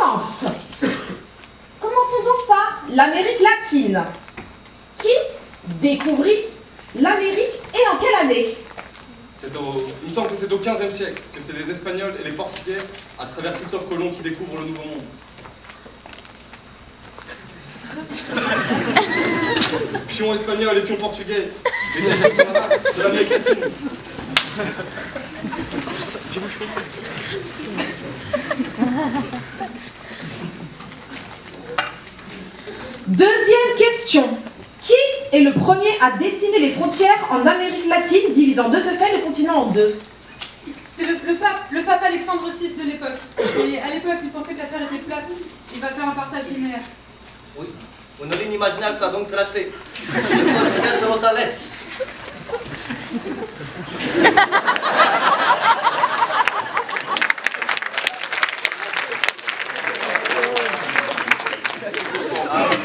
commence. Commençons donc par l'Amérique latine. Qui découvrit l'Amérique et en quelle année? Il me semble que c'est au XVe siècle, que c'est les Espagnols et les Portugais, à travers Christophe Colomb, qui découvrent le Nouveau Monde. Pion espagnol et pion portugais, les territoires de l'Amérique latine. Deuxième question. Qui est le premier à dessiner les frontières en Amérique latine, divisant de ce fait le continent en deux? C'est le pape Alexandre VI de l'époque. Et à l'époque, il pensait que la Terre était plate. Il va faire un partage linéaire. Oui, une ligne imaginaire sera donc tracée. Les Portugais seront à l'est.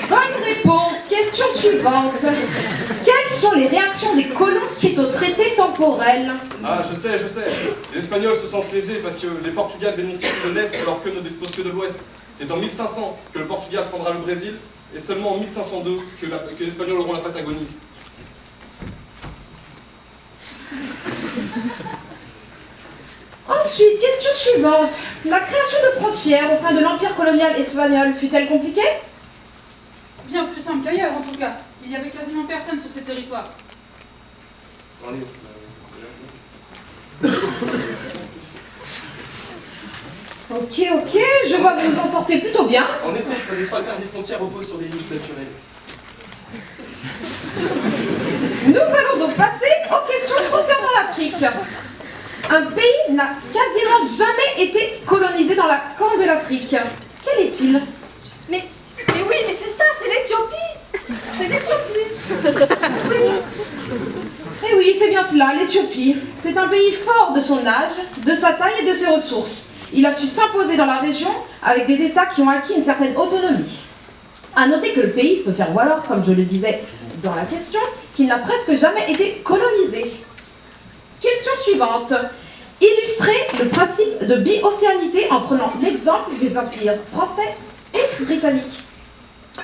Bonne réponse. Question suivante. Quelles sont les réactions des colons suite au traité temporel? Ah, je sais. Les Espagnols se sentent lésés parce que les Portugais bénéficient de l'Est alors qu'eux ne disposent que de l'Ouest. C'est en 1500 que le Portugal prendra le Brésil et seulement en 1502 que les Espagnols auront la Patagonie. Ensuite, question suivante. La création de frontières au sein de l'empire colonial espagnol fut-elle compliquée? Bien plus simple qu'ailleurs, en tout cas. Il n'y avait quasiment personne sur ces territoires. Ok, je vois que vous en sortez plutôt bien. En effet, les trois quarts des frontières reposent sur des limites naturelles. Nous allons donc passer aux questions concernant l'Afrique. Un pays n'a quasiment jamais été colonisé dans la corne de l'Afrique. Quel est-il? Mais oui, mais c'est ça, c'est l'Éthiopie. C'est l'Éthiopie. Eh oui, c'est bien cela, l'Éthiopie. C'est un pays fort de son âge, de sa taille et de ses ressources. Il a su s'imposer dans la région avec des États qui ont acquis une certaine autonomie. À noter que le pays peut faire valoir, comme je le disais dans la question, qu'il n'a presque jamais été colonisé. Question suivante. Illustrez le principe de bi-océanité en prenant l'exemple des empires français et britanniques.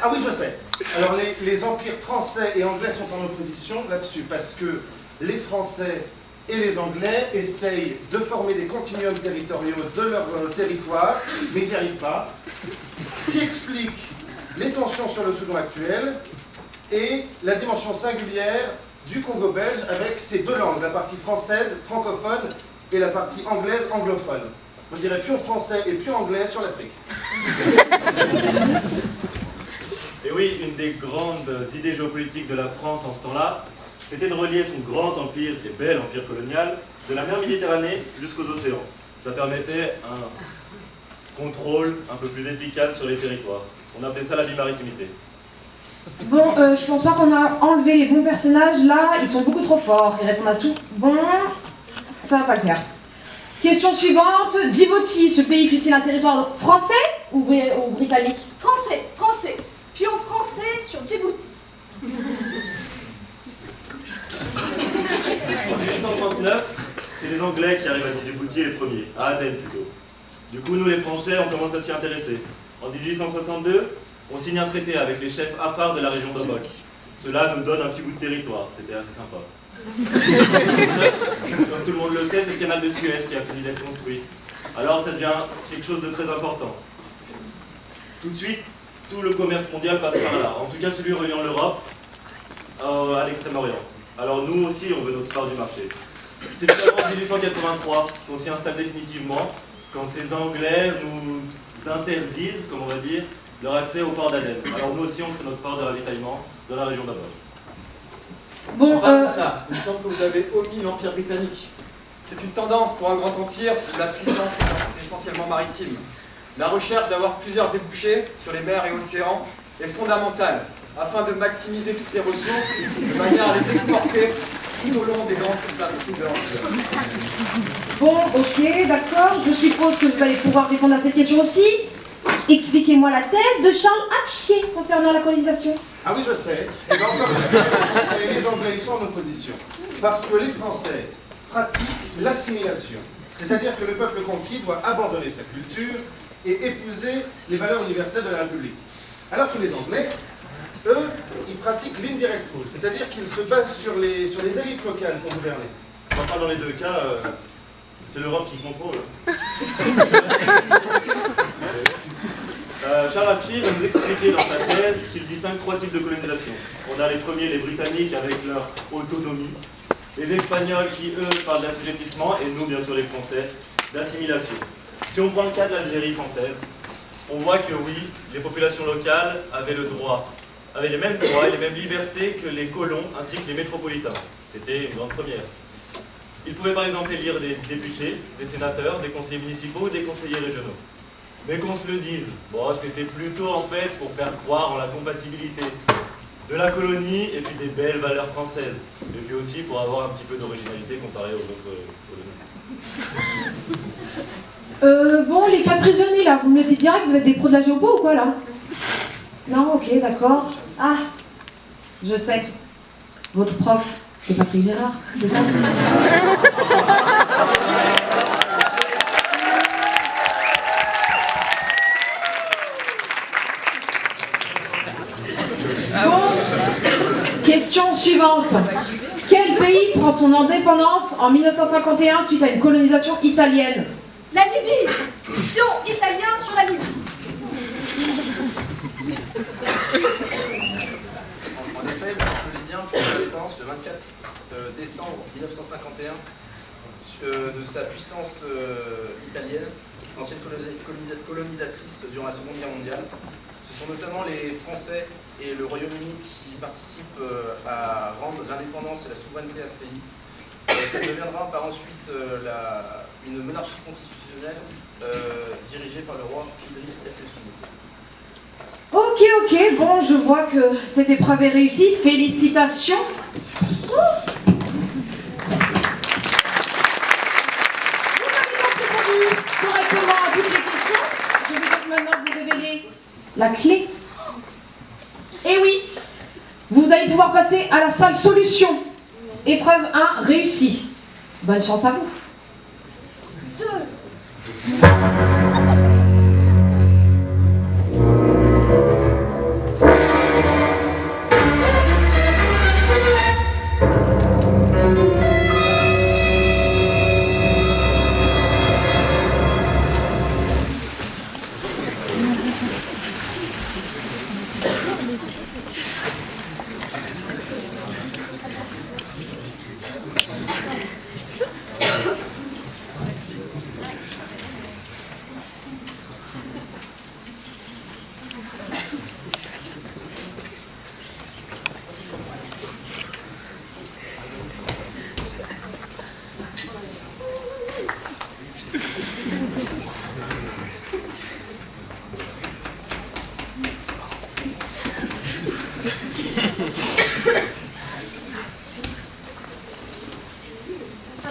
Ah oui, je sais. Alors les empires français et anglais sont en opposition là-dessus parce que les Français et les Anglais essayent de former des continuums territoriaux de leur territoire, mais ils n'y arrivent pas. Ce qui explique les tensions sur le Soudan actuel et la dimension singulière du Congo belge avec ses deux langues, la partie française, francophone, et la partie anglaise, anglophone. Moi je dirais pion français et pion anglais sur l'Afrique. Et oui, une des grandes idées géopolitiques de la France en ce temps-là, c'était de relier son grand empire et bel empire colonial de la mer Méditerranée jusqu'aux océans. Ça permettait un contrôle un peu plus efficace sur les territoires. On appelait ça la bimaritimité. Bon, je pense pas qu'on a enlevé les bons personnages là, ils sont beaucoup trop forts, ils répondent à tout. Bon, ça va pas le faire. Question suivante, Djibouti, ce pays fut-il un territoire français ou britannique? Français. Pion français sur Djibouti. En 1839, c'est les Anglais qui arrivent à Djibouti les premiers, à Aden plutôt. Du coup, nous les Français, on commence à s'y intéresser. En 1862, on signe un traité avec les chefs afars de la région d'Ombok. Cela nous donne un petit bout de territoire, c'était assez sympa. Comme tout le monde le sait, c'est le canal de Suez qui a fini d'être construit. Alors ça devient quelque chose de très important. Tout de suite, tout le commerce mondial passe par là, en tout cas celui reliant l'Europe à l'Extrême-Orient. Alors nous aussi, on veut notre part du marché. C'est seulement en 1883 qu'on s'y installe définitivement, quand ces Anglais nous interdisent, comme on va dire, leur accès au port d'Aden. Alors nous aussi, on fait notre part de ravitaillement dans la région d'Abord. Bon, ça, il me semble que vous avez omis l'Empire britannique. C'est une tendance pour un grand empire où la puissance est essentiellement maritime. La recherche d'avoir plusieurs débouchés sur les mers et océans est fondamentale afin de maximiser toutes les ressources de manière à les exporter tout au long des grandes routes maritimes de l'Empire. bon, ok, d'accord, je suppose que vous allez pouvoir répondre à cette question aussi. Expliquez-moi la thèse de Charles Apchier concernant la colonisation. Ah oui, je sais. Et bien encore une fois, les Français et les Anglais ils sont en opposition. Parce que les Français pratiquent l'assimilation. C'est-à-dire que le peuple conquis doit abandonner sa culture et épouser les valeurs universelles de la République. Alors que les Anglais, eux, ils pratiquent l'indirect rule, c'est-à-dire qu'ils se basent sur les élites locales pour gouverner. Enfin, dans les deux cas, c'est l'Europe qui contrôle. Charles Apshie va nous expliquer dans sa thèse qu'il distingue trois types de colonisation. On a les premiers, les Britanniques, avec leur autonomie. Les Espagnols qui, eux, parlent d'assujettissement, et nous, bien sûr, les Français, d'assimilation. Si on prend le cas de l'Algérie française, on voit que oui, les populations locales avaient les mêmes droits et les mêmes libertés que les colons ainsi que les métropolitains. C'était une grande première. Ils pouvaient par exemple élire des députés, des sénateurs, des conseillers municipaux ou des conseillers régionaux. Mais qu'on se le dise, bon, c'était plutôt en fait pour faire croire en la compatibilité de la colonie et puis des belles valeurs françaises. Et puis aussi pour avoir un petit peu d'originalité comparé aux autres colonies. Bon, les quatre prisonniers là, vous me le dites direct, vous êtes des pros de la géopo ou quoi là? Non, ok, d'accord. Ah, je sais. Votre prof, c'est Patrick Gérard, c'est ça? Bon, question suivante. Quel pays prend son indépendance en 1951 suite à une colonisation italienne? La Libye. Pion italien sur la Libye. En effet, le peuple libyen prend l'indépendance le 24 décembre 1951 de sa puissance italienne, ancienne colonisatrice durant la Seconde Guerre mondiale. Ce sont notamment les Français et le Royaume-Uni qui participent à rendre l'indépendance et la souveraineté à ce pays. Ça deviendra par ensuite une monarchie constitutionnelle dirigée par le roi Idriss El Sessouni. Ok, bon, je vois que cette épreuve est réussie. Félicitations. Vous avez donc répondu correctement à toutes les questions. Je vais donc maintenant vous révéler la clé. Et oui, vous allez pouvoir passer à la salle solution. Épreuve 1 réussie. Bonne chance à vous. 2.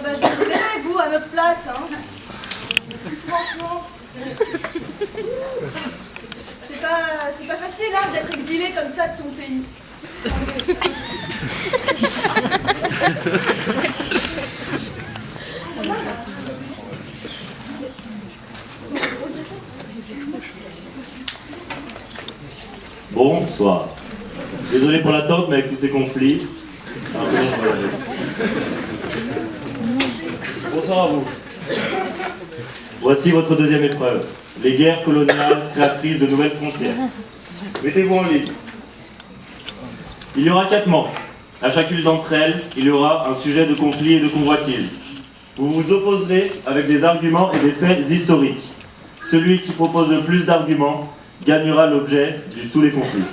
Ah bah je vous verrai, vous, à notre place, hein. Franchement. C'est pas facile, hein, d'être exilé comme ça de son pays. Bonsoir. Désolé pour l'attente, mais avec tous ces conflits. Bonsoir à vous. Voici votre deuxième épreuve. Les guerres coloniales créatrices de nouvelles frontières. Mettez-vous en ligne. Il y aura 4 manches. À chacune d'entre elles, il y aura un sujet de conflit et de convoitise. Vous vous opposerez avec des arguments et des faits historiques. Celui qui propose le plus d'arguments gagnera l'objet de tous les conflits.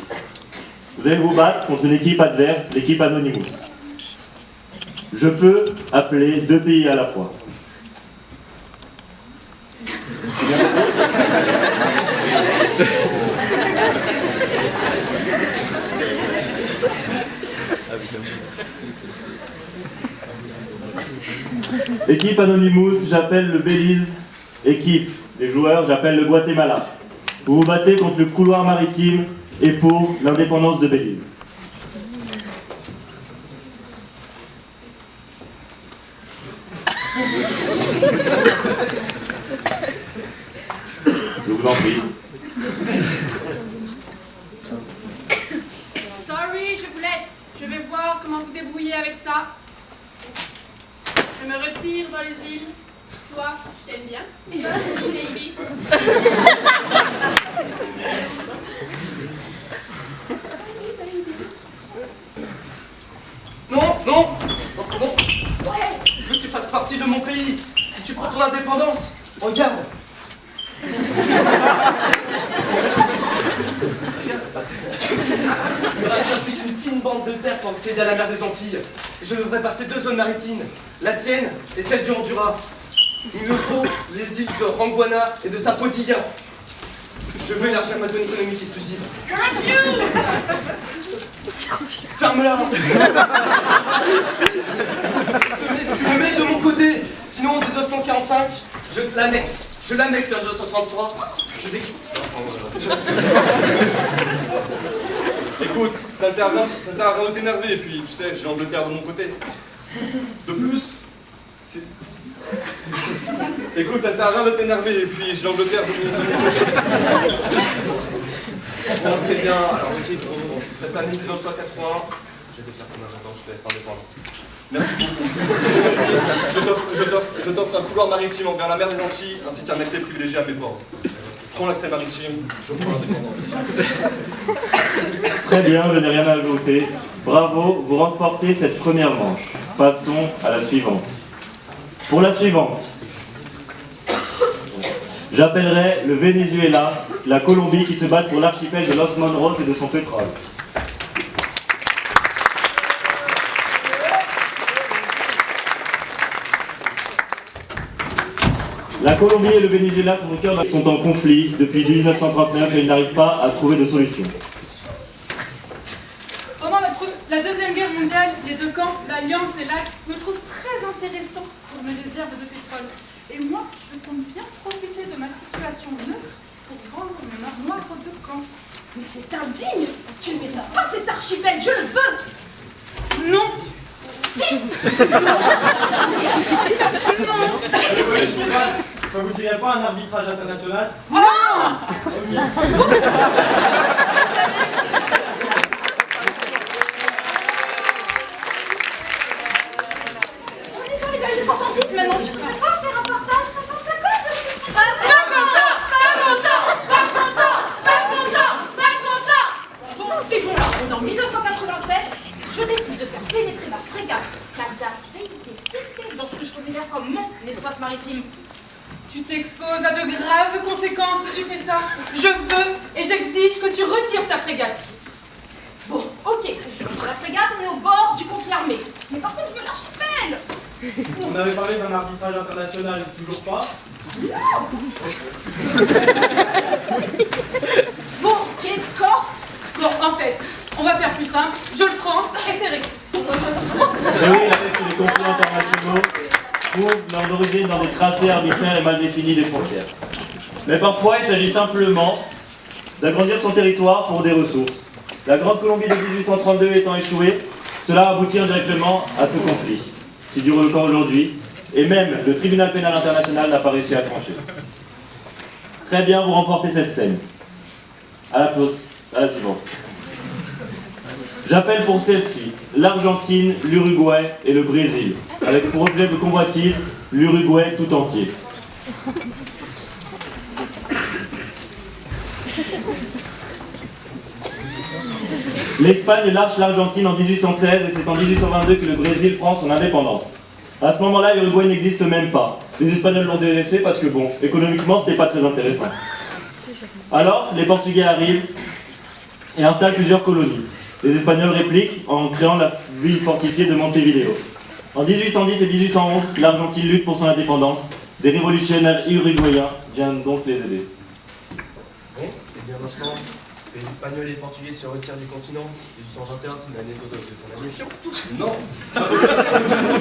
Vous allez vous battre contre une équipe adverse, l'équipe Anonymous. Je peux appeler 2 pays à la fois. C'est bien compris ? Équipe Anonymous, j'appelle le Belize. Équipe, les joueurs, j'appelle le Guatemala. Vous vous battez contre le couloir maritime et pour l'indépendance de Belize. Je vous en accéder à la mer des Antilles, je devrais passer 2 zones maritimes, la tienne et celle du Honduras. Il me faut les îles de Ranguana et de Sapodilla. Je veux élargir ma zone économique exclusive. Ferme-la. Tu me mets de mon côté, sinon dès 245, je l'annexe. Je l'annexe en 263. Je déclare. Écoute, ça ne sert à rien de t'énerver, et puis tu sais, j'ai l'Angleterre de mon côté. De plus, c'est... Écoute, ça sert à rien de t'énerver, et puis j'ai l'Angleterre de mon côté. Bon, très bien, alors ok, gros, cette année 1981, je vais faire comme un jardin, je te laisse indépendant. Merci beaucoup. Merci. Je t'offre un couloir maritime envers la mer des Antilles, ainsi qu'un accès privilégié à mes ports. Prends l'accès maritime, je prends l'indépendance. Très bien, je n'ai rien à ajouter. Bravo, vous remportez cette première manche. Passons à la suivante. Pour la suivante, j'appellerai le Venezuela, la Colombie qui se battent pour l'archipel de Los Monros et de son pétrole. La Colombie et le Venezuela sont en conflit depuis 1939 et ils n'arrivent pas à trouver de solution. Pendant la Deuxième Guerre mondiale, les deux camps, l'Alliance et l'Axe, me trouvent très intéressant pour mes réserves de pétrole. Et moi, je compte bien profiter de ma situation neutre pour vendre mon armoire aux deux camps. Mais c'est indigne! Tu ne mérites pas cet archipel, je le veux! Non! Si! Non! Ça vous dirait pas un arbitrage international? Non! On est dans les années 70 maintenant, tu pourrais pas faire un partage 50-50? Pas content! Bon, c'est bon là, on est en 1987, je décide de faire pénétrer ma frégate, Caldas Velite, dans ce que je considère comme mon espace maritime. Tu t'exposes à de graves conséquences si tu fais ça. Je veux et j'exige que tu retires ta frégate. Bon, ok, je retire la frégate, on est au bord du conflit armé. Mais par contre, je veux l'archipel! On avait parlé d'un arbitrage international, toujours pas? Bon, qui est d'accord? Bon, en fait, on va faire plus simple. Je le prends et c'est réglé. Et oui, avec les conflits internationaux trouvent leur origine dans des tracés arbitraires et mal définis des frontières. Mais parfois, il s'agit simplement d'agrandir son territoire pour des ressources. La Grande Colombie de 1832 étant échouée, cela aboutit directement à ce conflit, qui dure encore aujourd'hui, et même le tribunal pénal international n'a pas réussi à trancher. Très bien, vous remportez cette scène. À la suivante. J'appelle pour celle-ci l'Argentine, l'Uruguay et le Brésil, avec pour objet de convoitise l'Uruguay tout entier. L'Espagne lâche l'Argentine en 1816 et c'est en 1822 que le Brésil prend son indépendance. À ce moment-là, l'Uruguay n'existe même pas. Les Espagnols l'ont délaissé parce que, bon, économiquement, c'était pas très intéressant. Alors, les Portugais arrivent et installent plusieurs colonies. Les Espagnols répliquent en créant la ville fortifiée de Montevideo. En 1810 et 1811, l'Argentine lutte pour son indépendance. Des révolutionnaires uruguayens viennent donc les aider. Bon, et bien maintenant, les Espagnols et les Portugais se retirent du continent. 1821, c'est une année de ton annexion. Non, je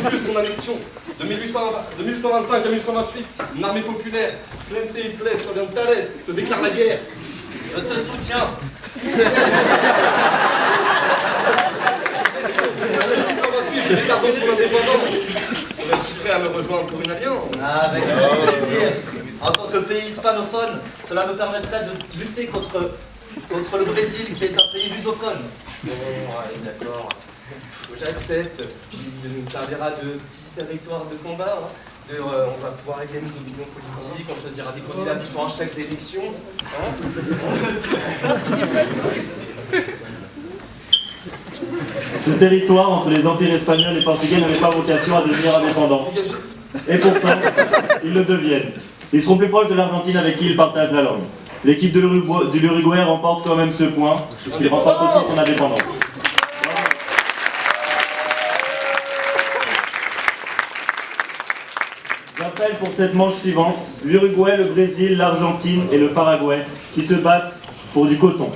refuse ton annexion. De 1825 à 1828, une armée populaire, Frente y Tres Orientales, te déclare la guerre. Je te soutiens. 1828, je déclare donc pour l'indépendance. Serais-tu prêt à me rejoindre pour une alliance? Ah, avec plaisir. En tant que pays hispanophone, cela me permettrait de lutter contre le Brésil, qui est un pays lusophone. Bon, ouais, d'accord. J'accepte. Puis il nous servira de petite victoire de combat. Hein. On va pouvoir régler nos opinions politiques, on choisira des candidats différents à chaque élection. Hein. Ce territoire entre les empires espagnols et portugais n'avait pas vocation à devenir indépendant. Et pourtant, ils le deviennent. Ils seront plus proches de l'Argentine avec qui ils partagent la langue. L'équipe de l'Uruguay remporte quand même ce point, puisqu'il remporte aussi son indépendance. rappelle pour cette manche suivante l'Uruguay, le Brésil, l'Argentine et le Paraguay qui se battent pour du coton.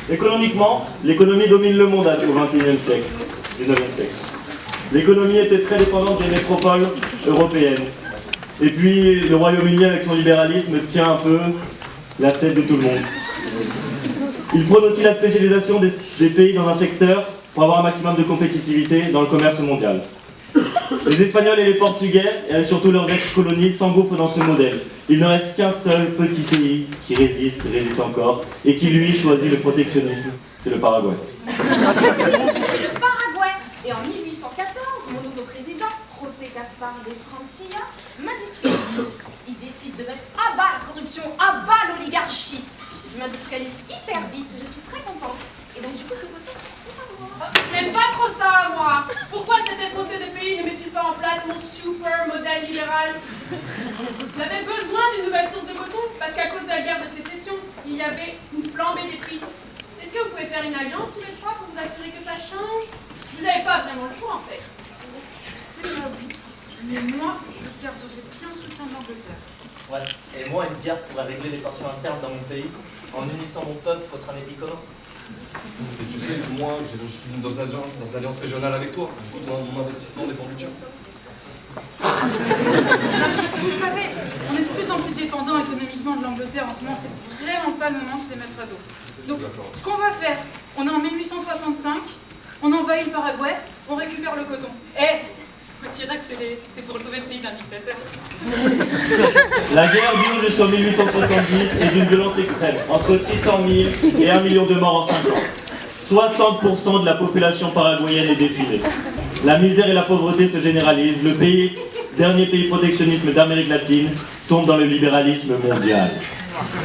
Économiquement, l'économie domine le monde au XXIe siècle, 19e siècle. L'économie était très dépendante des métropoles européennes. Et puis le Royaume-Uni avec son libéralisme tient un peu la tête de tout le monde. Il prône aussi la spécialisation des pays dans un secteur pour avoir un maximum de compétitivité dans le commerce mondial. Les Espagnols et les Portugais, et surtout leurs ex-colonies, s'engouffrent dans ce modèle. Il ne reste qu'un seul petit pays qui résiste encore, et qui lui choisit le protectionnisme, c'est le Paraguay. Le Paraguay. Et en 1814, mon nouveau président, José Gaspar de Francia, m'industrialise. Il décide de mettre à bas la corruption, à bas l'oligarchie. Je m'industrialise hyper vite, je suis très contente. Et donc du coup, ce côté, c'est pas moi. J'aime pas trop ça, moi. Pourquoi cet effronté de pays ne met-il pas en place mon super modèle libéral? On avait besoin d'une nouvelle source de coton, parce qu'à cause de la guerre de sécession, il y avait une flambée des prix. Est-ce que vous pouvez faire une alliance tous les trois pour vous assurer que ça change? Vous n'avez pas vraiment le choix, en fait. C'est pas vous. Mais moi, je garderai bien le soutien de l'Angleterre. Ouais, et moi, une guerre pourrait régler les tensions internes dans mon pays, en unissant mon peuple contre un ennemi commun. Et tu sais que moi, je suis dans une alliance régionale avec toi. Du coup, mon investissement dépend du tien. Vous savez, on est de plus en plus dépendant économiquement de l'Angleterre en ce moment. C'est vraiment pas le moment de se les mettre à dos. Donc, ce qu'on va faire, on est en 1865, on envahit le Paraguay, on récupère le coton. Chirac, c'est pour sauver le pays d'un dictateur. La guerre dure jusqu'en 1870 et d'une violence extrême, entre 600 000 et 1 million de morts en 5 ans. 60% de la population paraguayenne est décimée. La misère et la pauvreté se généralisent. Le pays, dernier pays protectionnisme d'Amérique latine, tombe dans le libéralisme mondial.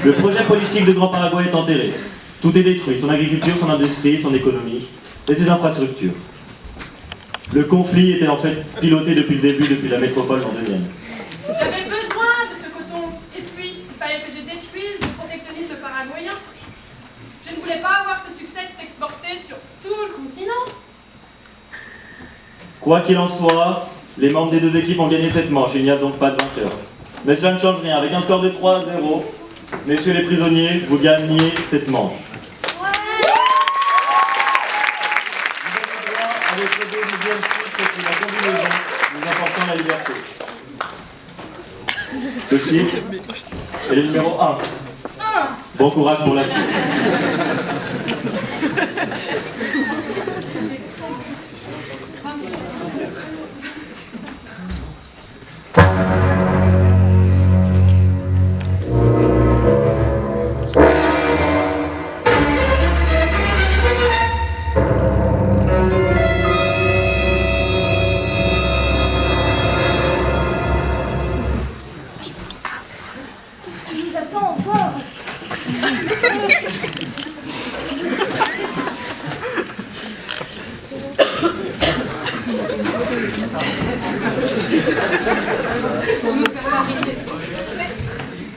Le projet politique de Grand Paraguay est enterré. Tout est détruit, son agriculture, son industrie, son économie et ses infrastructures. Le conflit était en fait piloté depuis le début, depuis la métropole londonienne. J'avais besoin de ce coton, et puis il fallait que je détruise le protectionnisme paraguayen. Je ne voulais pas voir ce succès s'exporter sur tout le continent. Quoi qu'il en soit, les membres des deux équipes ont gagné cette manche, il n'y a donc pas de vainqueur. Mais cela ne change rien, avec un score de 3-0, messieurs les prisonniers, vous gagnez cette manche. Avec le deuxième chiffre, c'est la combinaison, nous apportons la liberté. Ce chiffre est le numéro 1. Bon courage pour la suite.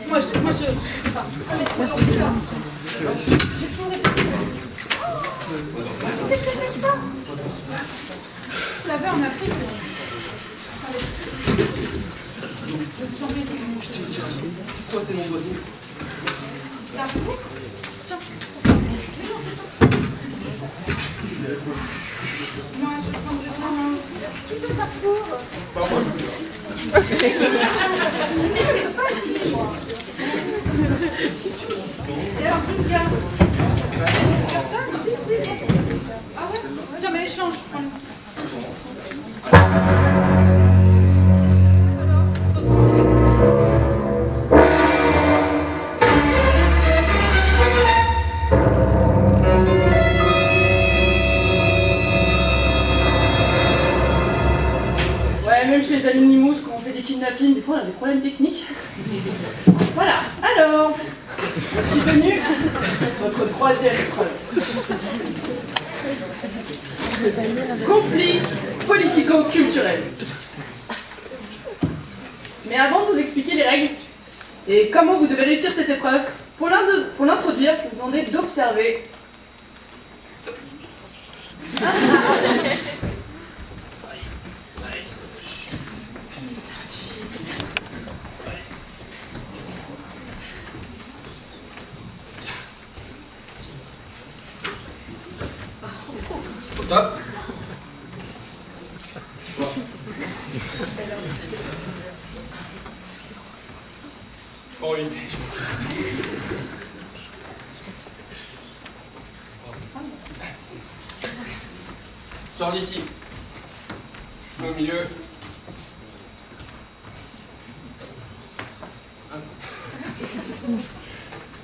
Moi, je sais pas. J'ai toujours répété. Vous savez, en Afrique, C'est quoi ces noms d'oiseaux? Tiens. Moi, je prendrais vraiment... Qui veut Carrefour? Bah, moi, je veux bien. Et alors, Dinka? Personne? Ah ouais? Tiens, mais échange. Ouais, même chez les animaux, quand on fait des kidnappings, des fois on a des problèmes techniques. Voilà, alors, voici venu notre troisième épreuve. Conflit politico-culturel. Mais avant de vous expliquer les règles et comment vous devez réussir cette épreuve, pour l'introduire, je vous demander d'observer Stop. En unité. Sors d'ici. Au milieu.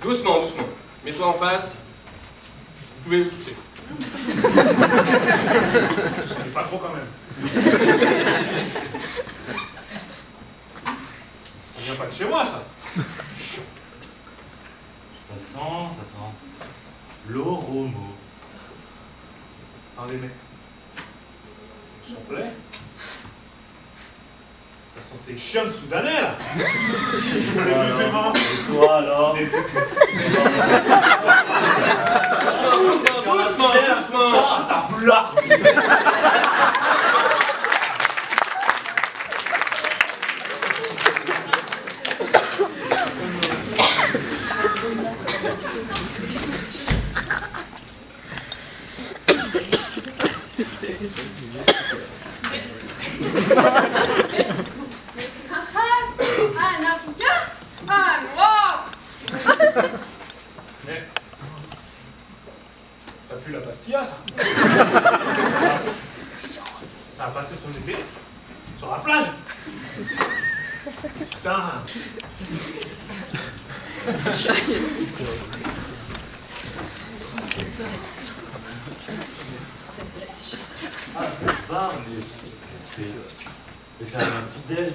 Doucement, doucement. Mets-toi en face. Vous pouvez vous toucher. Pas trop quand même. Ça vient pas de chez moi, ça. Ça sent l'oromo. Attendez, mais... S'il vous plaît. Ça sent tes chiottes soudanais, là. Et toi, alors? Doucement. T'as foulard. Un Africain, un Noir. Mais... ça pue la pastilla, ça. Ça a passé son été sur la plage. Putain. Ah, c'est pas, mais c'est un infidèle,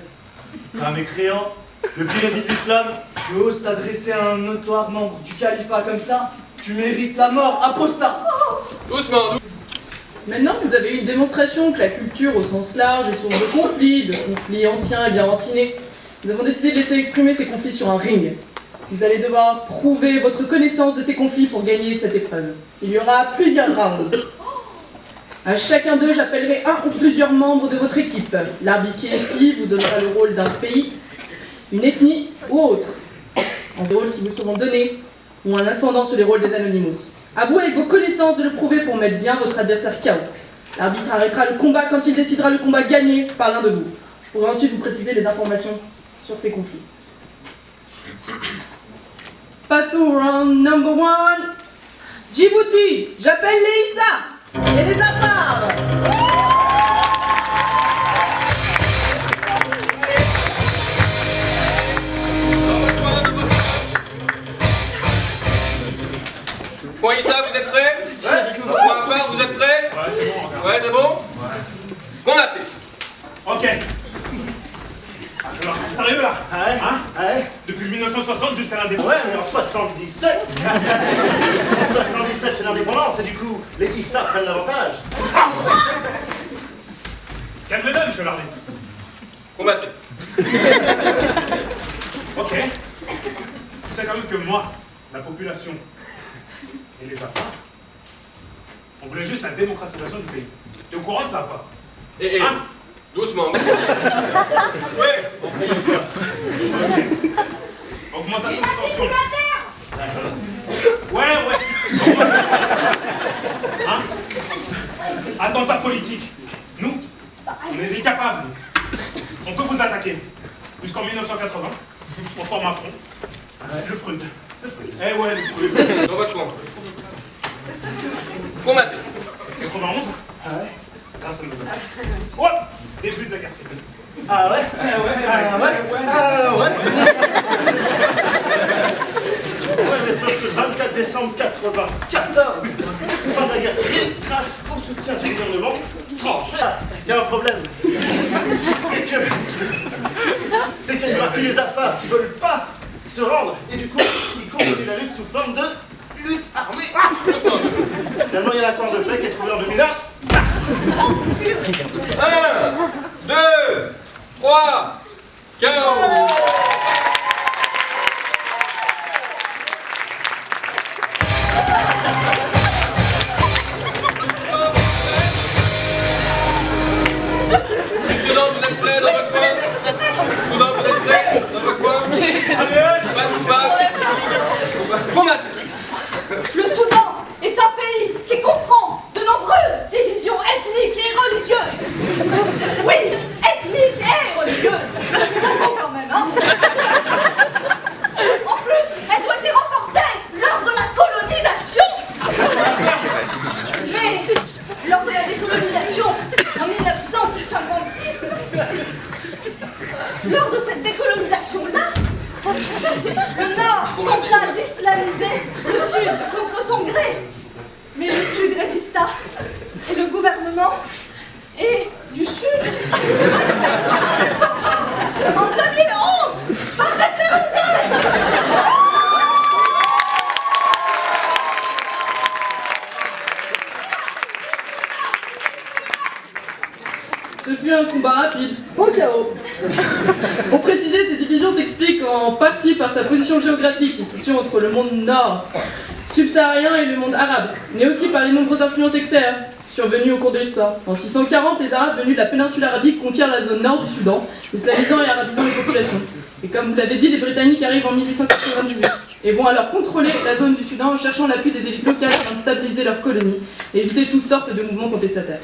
c'est un mécréant, le pire ennemi de l'islam. Tu oses t'adresser à un notoire membre du califat comme ça? Tu mérites la mort, apostat! Doucement. Maintenant que vous avez eu une démonstration que la culture au sens large est source de conflits anciens et bien racinés, nous avons décidé de laisser exprimer ces conflits sur un ring. Vous allez devoir prouver votre connaissance de ces conflits pour gagner cette épreuve. Il y aura plusieurs rounds. À chacun d'eux, j'appellerai un ou plusieurs membres de votre équipe. L'arbitre qui est ici vous donnera le rôle d'un pays, une ethnie ou autre, en des rôles qui vous seront donnés, ou un ascendant sur les rôles des Anonymous. À vous avec vos connaissances de le prouver pour mettre bien votre adversaire KO. L'arbitre arrêtera le combat quand il décidera le combat gagné par l'un de vous. Je pourrai ensuite vous préciser les informations sur ces conflits. Passons au round number 1. Djibouti, j'appelle les Issa et les Afars. Point Issa, vous êtes prêts? Point Afar, vous êtes prêts? Ouais, c'est bon. Ouais, c'est bon? Combattez. Ok. Alors, sérieux là? Hein? Depuis 1960 jusqu'à l'indépendance. Ouais, mais en 77 En 77, c'est l'indépendance, et du coup, les Issa prennent l'avantage. Calme-le, monsieur l'armée. Combattez. Ok. Tu sais quand même que moi, la population et les Afars, on voulait juste la démocratisation du pays. T'es au courant de ça, pas? Et hein? Doucement. Ouais. Augmentation de tension. Ouais. Hein? Attentat politique. Nous, on est des capables. On peut vous attaquer. Jusqu'en 1980, on forme un front. Le Frund. Eh ouais, le Frund. Dans votre coin. Combattez. 91? Ah ouais. Là, ça nous a... Ouais. Début de la guerre civile. Ah ouais? Ouais, mais sauf que le 24 décembre 94, fin de la guerre civile, grâce au soutien du gouvernement français, il y a un problème. C'est qu'il y a une partie des Afars qui ne veulent pas se rendre, et du coup, ils continuent la lutte sous forme de lutte armée. Finalement, il y a l'accord de paix qui est trouvé en 2001. 1, 2, 3, KO. Soudan, vous êtes prêts dans votre coin? Soudan, vous êtes prêts dans votre coin? Allez, pas de combat. Combat. Le Soudan est un pays qui comprend de nombreuses divisions ethniques et religieuses. Oui, ethniques et religieuses. C'est beaucoup quand même, hein? En plus, elles ont été renforcées lors de la colonisation. Mais lors de la décolonisation, en 1956, lors de cette décolonisation-là, le Nord tenta d'islamiser le Sud contre son gré. Mais le Sud résista. Et le gouvernement est du Sud. En 2011, par référendum. Ce fut un combat rapide, au chaos. Pour préciser, cette division s'explique en partie par sa position géographique qui se situe entre le monde nord subsaharien et le monde arabe, mais aussi par les nombreuses influences extérieures survenues au cours de l'histoire. En 640, les Arabes venus de la péninsule arabique conquièrent la zone nord du Soudan, islamisant et arabisant les populations. Et comme vous l'avez dit, les Britanniques arrivent en 1898 et vont alors contrôler la zone du Soudan en cherchant l'appui des élites locales afin de stabiliser leur colonie et éviter toutes sortes de mouvements contestataires.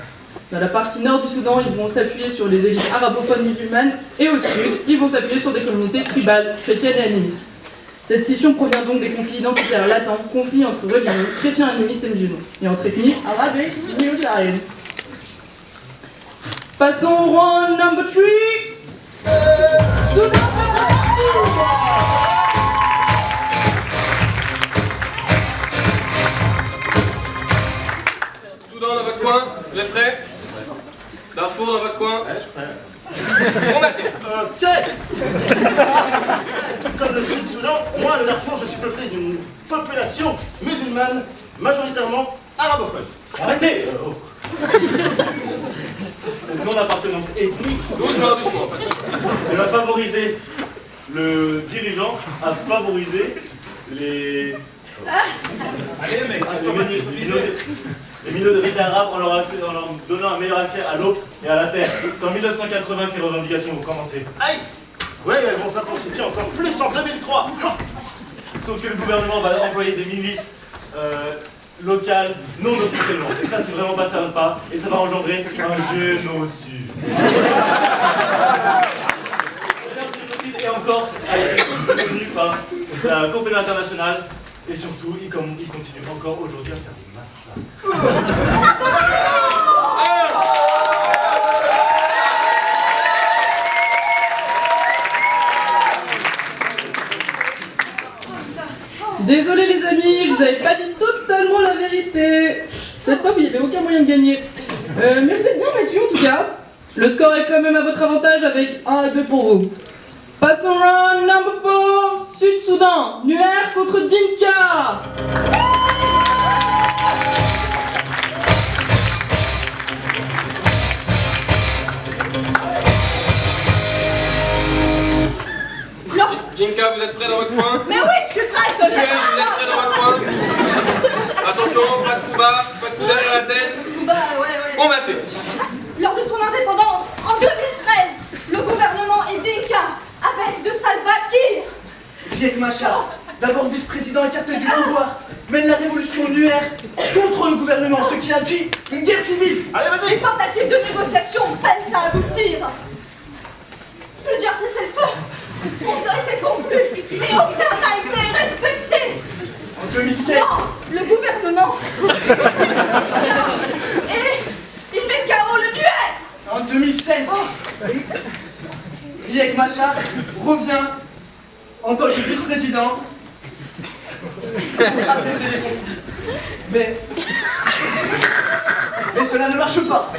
Dans la partie nord du Soudan, ils vont s'appuyer sur les élites arabophones musulmanes et au sud, ils vont s'appuyer sur des communautés tribales, chrétiennes et animistes. Cette scission provient donc des conflits identitaires latents, conflits entre religions, chrétiens, animistes et musulmans, et entre ethnies arabes et nilo-sahariennes. Passons au round number 3. Soudan. Soudan dans votre coin, vous êtes prêts? Darfour dans votre coin? Ouais, je suis prêt. Combattez. Ok. Tout comme le Sud-Soudan, moi, le Darfour, je suis peuplé d'une population musulmane, majoritairement arabophone. Arrêtez Cette non-appartenance ethnique Doucement. elle va favoriser le dirigeant à favoriser les... Allez, mec, les minorités d'Arabes en leur donnant un meilleur accès à l'eau et à la terre. C'est en 1980 que les revendications vont commencer. Aïe. Ouais, elles vont s'intensifier encore plus en 2003. Sauf que le gouvernement va employer des milices locales non officiellement. Et ça, c'est vraiment pas sympa. Et ça va engendrer un génocide. Et encore, a été soutenu par la compagnie internationale. Et surtout, il continue encore aujourd'hui à faire des massacres. Désolé les amis, je vous avais pas dit totalement la vérité. Cette fois, il n'y avait aucun moyen de gagner. Mais vous êtes bien battus en tout cas. Le score est quand même à votre avantage avec 1-2 pour vous. Passons round number 4, Sud-Soudan, Nuer contre Dinka. Jinka, vous êtes prêts dans votre coin? Mais oui, je suis prête. Nuer, vous êtes prêts dans votre coin? Attention, pas de coup bas, pas de coup derrière la tête. Ouais. Combattez. Lors de son indépendance, en 2013, le gouvernement est Dinka avec de Salva Kiir. Riek Machar, d'abord vice-président écarté du pouvoir, mène la révolution Nuer contre le gouvernement, ce qui induit une guerre civile. Allez, vas-y. Les tentatives de négociation peinent à aboutir. Plusieurs cessez-le-feu ont été conclus, mais aucun n'a été respecté. En 2016... Non, le gouvernement et il met KO le Nuer. En 2016, Riek Machar revient en tant que vice-président pour apaiser les conflits. Mais cela ne marche pas.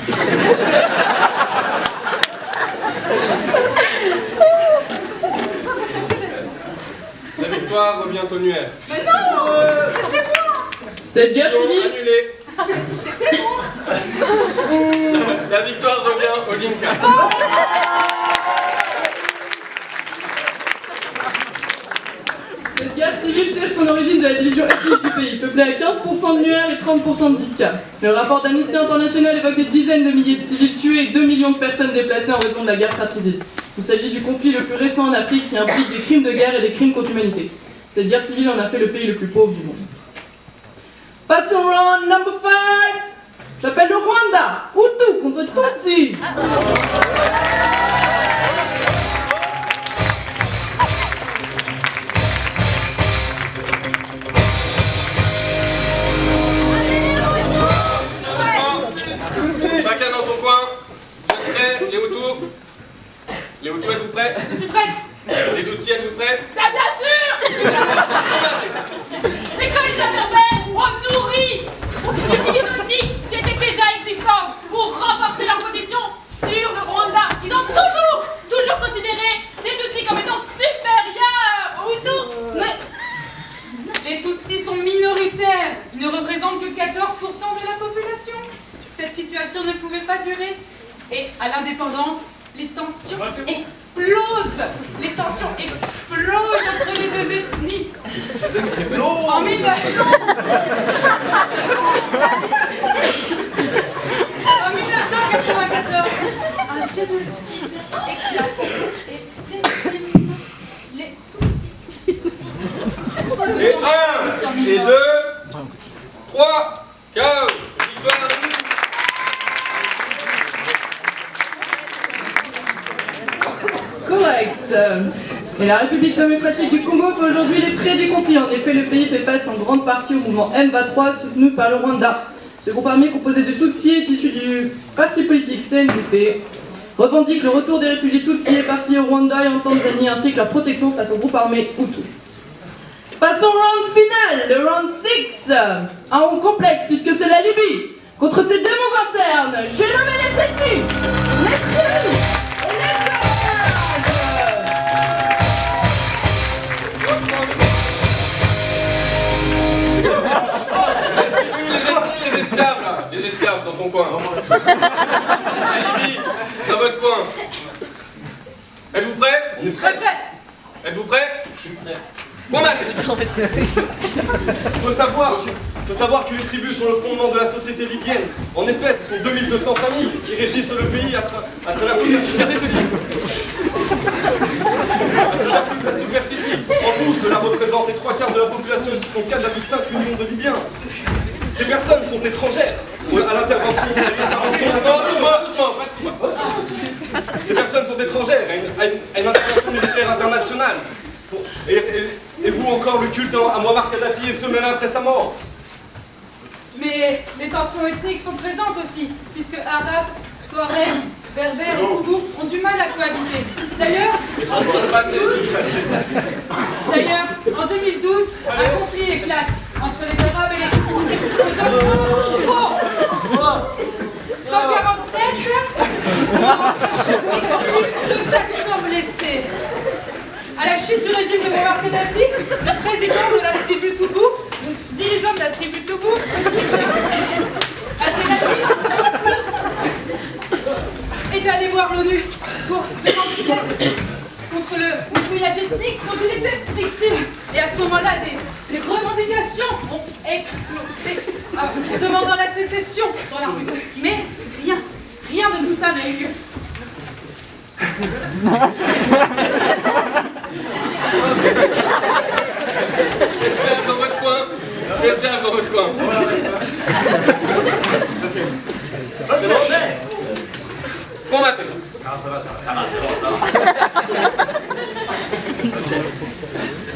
La victoire revient au Nuer. Mais non, c'était moi. Cette guerre civile Annulée. C'était moi. La victoire revient au Dinka. Cette guerre civile tire son origine de la division ethnique du pays, peuplé à 15% de Nuer et 30% de Dinka. Le rapport d'Amnesty International évoque des dizaines de milliers de civils tués et 2 millions de personnes déplacées en raison de la guerre fratricide. Il s'agit du conflit le plus récent en Afrique qui implique des crimes de guerre et des crimes contre l'humanité. Cette guerre civile en a fait le pays le plus pauvre du monde. Passons au round number 5. J'appelle le Rwanda. Hutu contre Tutsi. Chacun dans son coin. Vous êtes prêts, les Hutus? Les Hutus, êtes-vous prêts? Je suis prête. Les Tutsis, êtes-vous prêts? Bien sûr. Les colonisateurs ont nourri les divisions ethniques qui étaient déjà existantes pour renforcer leur position sur le Rwanda. Ils ont toujours considéré les Tutsis comme étant supérieurs aux Hutus. Mais les Tutsis sont minoritaires. Ils ne représentent que 14% de la population. Cette situation ne pouvait pas durer. Et à l'indépendance, les tensions explosent. Les tensions explosent entre les deux ethnies. En 1994, un génocide éclate et décime les Tutsis. Et 1, et 2, 3, 4, victoire. Correct. Et la République démocratique du Congo fait aujourd'hui les frais du conflit. En effet, le pays fait face en grande partie au mouvement M23 soutenu par le Rwanda. Ce groupe armé composé de Tutsis est issu du parti politique CNDP, revendique le retour des réfugiés Tutsis éparpillés au Rwanda et en Tanzanie, ainsi que leur protection face au groupe armé Hutu. Passons au round final, le round 6. Un round complexe puisque c'est la Libye. Contre ses démons internes, j'ai nommé les ethnies. Les esclaves là, les esclaves dans ton coin. La Libye, dans votre coin. Êtes-vous prêts? On est prêts. Êtes-vous prêts? Je suis prêt. Il faut savoir que les tribus sont le fondement de la société libyenne. En effet, ce sont 2200 familles qui régissent le pays à travers toute sa superficie. En tout, cela représente les 3/4 de la population et ce sont 4,5 millions de Libyens. Ces personnes sont étrangères à l'intervention. Ces personnes sont étrangères à une intervention militaire internationale. Et vous encore le culte à Muammar Kadhafi et ce même après sa mort. Mais les tensions ethniques sont présentes aussi, puisque Arabes, Touaregs, Berbères et Toubou ont du mal à cohabiter. D'ailleurs, en 2012, un conflit éclate entre les Arabes et les Toubou. 147 blessés. À la chute du régime de Muammar Kadhafi, le président de la tribu Toubou, le dirigeant de la tribu Toubou, est allé voir l'ONU pour demander contre le nettoyage ethnique dont il était victime. Et à ce moment-là, des revendications ont explosé, demandant la sécession dans la rue. Mais rien de tout ça n'a eu lieu. Esclaves dans votre coin. Esclaves dans votre coin. Combattez. Non, ça va.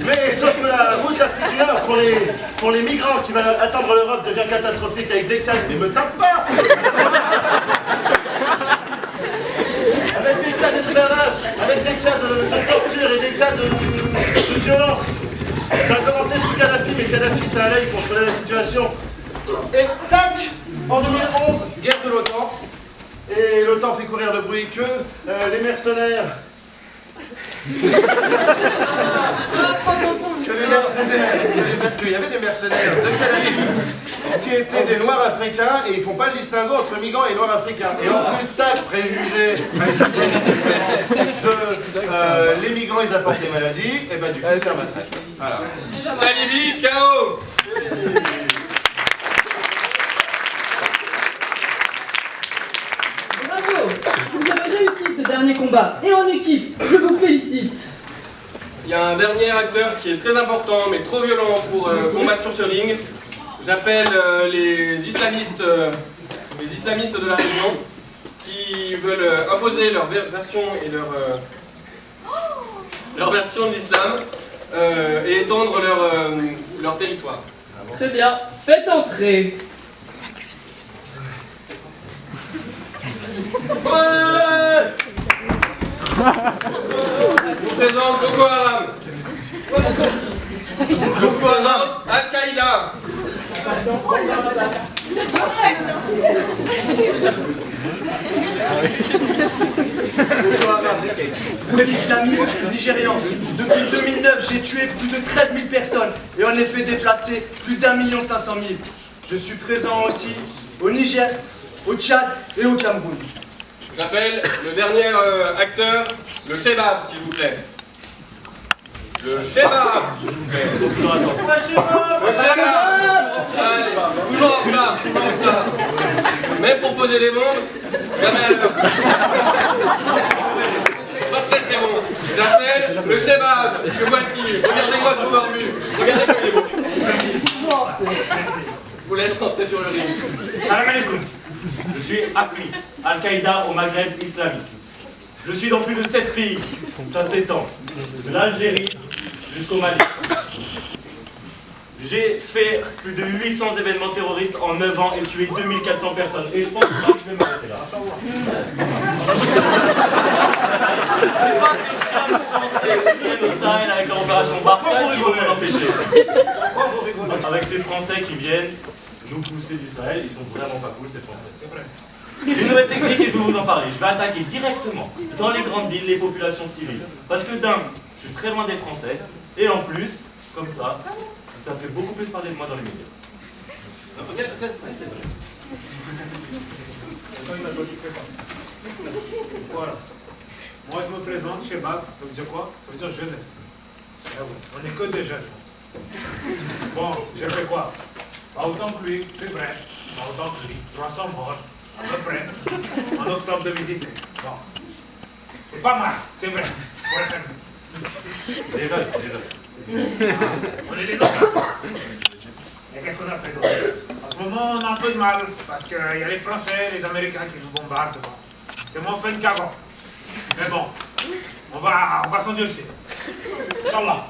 Mais sauf que la route d'Afrique du Nord pour les migrants qui veulent atteindre l'Europe devient catastrophique avec des cas qui ne me tapent pas. Avec des cas d'esclavage, avec des cas de torture et des cas de violence. Ça a commencé sous Kadhafi, mais Kadhafi ça allait, il contrôlait la situation. Et tac, en 2011, guerre de l'OTAN. Et l'OTAN fait courir le bruit que les mercenaires... qu'il y avait des mercenaires de Kadhafi qui étaient des Noirs africains et ils font pas le distinguo entre migrants et Noirs africains. Et en plus, tac, préjugés de les migrants migrants, ils apportent des maladies, et bah du coup, c'est un massacre. Voilà. Alibi, KO. Bravo! Vous avez réussi ce dernier combat, et en équipe, je vous félicite. Il y a un dernier acteur qui est très important, mais trop violent pour combattre sur ce ring. J'appelle les islamistes de la région qui veulent imposer leur version et leur version de l'islam et étendre leur territoire. Très bien, faites entrer. Ouais. Je vous présente Boko Haram. Boko Haram, Al-Qaïda. Les islamistes nigérians. Depuis 2009, j'ai tué plus de 13 000 personnes et en ai fait déplacer plus d'1 500 000. Je suis présent aussi au Niger, au Tchad et au Cameroun. J'appelle le dernier acteur, le Shebab, s'il vous plaît. Le Shebab, s'il vous plaît. Le Shebab. Toujours en retard, toujours en retard. Même pour poser des bombes, jamais à l'heure. Pas très très bon. J'appelle le Shebab, que voici. Regardez-moi ce beau barbu. Regardez comme il est beau. Je vous laisse rentrer sur le ring. Salam alaikum. Je suis Akli, Al-Qaïda au Maghreb islamique. Je suis dans plus de 7 pays. Ça s'étend de l'Algérie jusqu'au Mali. J'ai fait plus de 800 événements terroristes en 9 ans et tué 2400 personnes. Et je pense que je vais m'arrêter là. Au Sahel avec leur opération Barkhane qui vont nous empêcher. Avec ces Français qui viennent nous pousser du Sahel, ils sont vraiment pas cool ces Français. C'est vrai. J'ai une nouvelle technique et je vais vous en parler. Je vais attaquer directement dans les grandes villes les populations civiles. Parce que d'un, je suis très loin des Français. Et en plus, comme ça fait beaucoup plus parler de moi dans les médias. C'est vrai. Voilà. Moi je me présente, Shebab, ça veut dire quoi? Ça veut dire jeunesse. Ah ouais. On n'est que des jeunes. Bon, j'ai fait quoi? Pas autant que lui, c'est vrai. Pas autant que lui. 300 morts, à peu près, en octobre 2017. Bon. C'est pas mal, c'est vrai. C'est des jeunes, c'est des jeunes. On est des locaux. Et qu'est-ce qu'on a fait d'autre? En ce moment, on a un peu de mal, parce qu'il y a les Français, les Américains qui nous bombardent. C'est moins fun qu'avant. Mais bon, on va s'endurcir. Inch'Allah.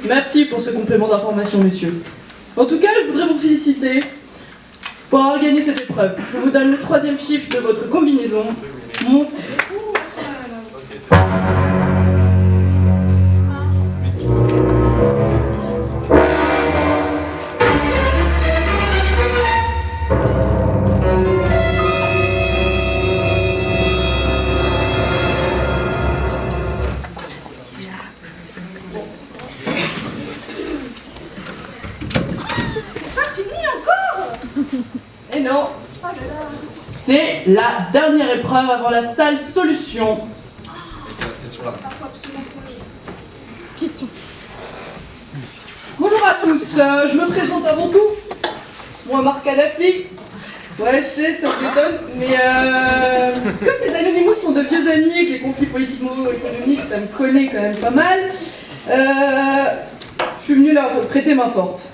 Merci pour ce complément d'information, messieurs. En tout cas, je voudrais vous féliciter pour avoir gagné cette épreuve. Je vous donne le 3e chiffre de votre combinaison. Et non, c'est la dernière épreuve avant la salle solution. C'est sur la Question. Bonjour à tous, je me présente avant tout. Moi, Marc Kadhafi. Ouais, je sais, ça m'étonne, mais comme les Anonymous sont de vieux amis et que les conflits politico-économiques, ça me connaît quand même pas mal, je suis venu leur prêter main forte.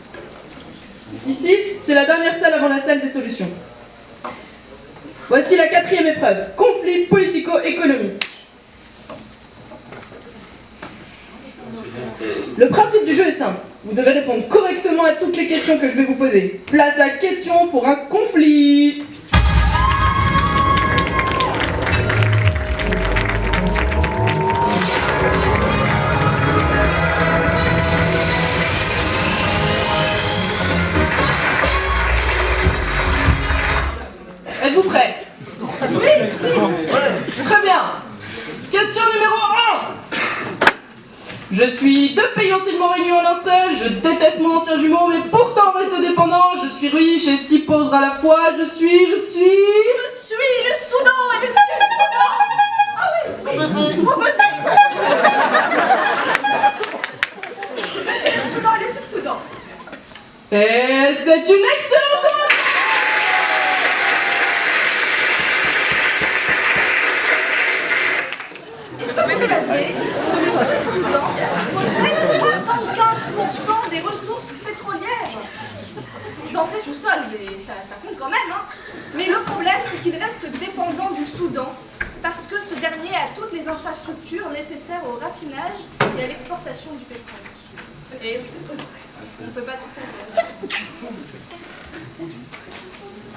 Ici, c'est la dernière salle avant la salle des solutions. Voici la 4e épreuve, conflit politico-économique. Le principe du jeu est simple. Vous devez répondre correctement à toutes les questions que je vais vous poser. Place à question pour un conflit. Êtes-vous prêts? Oui. Très bien. Question numéro 1. Je suis 2 pays anciennement réunis en un seul, je déteste mon ancien jumeau, mais pourtant reste dépendant, je suis riche et 6 pauvres à la fois, je suis le Soudan et le Sud-Soudan. saviez que le Sud-Soudan possède 75% des ressources pétrolières dans ses sous-sols, mais ça compte quand même, hein. Mais le problème, c'est qu'il reste dépendant du Soudan, parce que ce dernier a toutes les infrastructures nécessaires au raffinage et à l'exportation du pétrole. Et oui, on ne peut pas tout faire.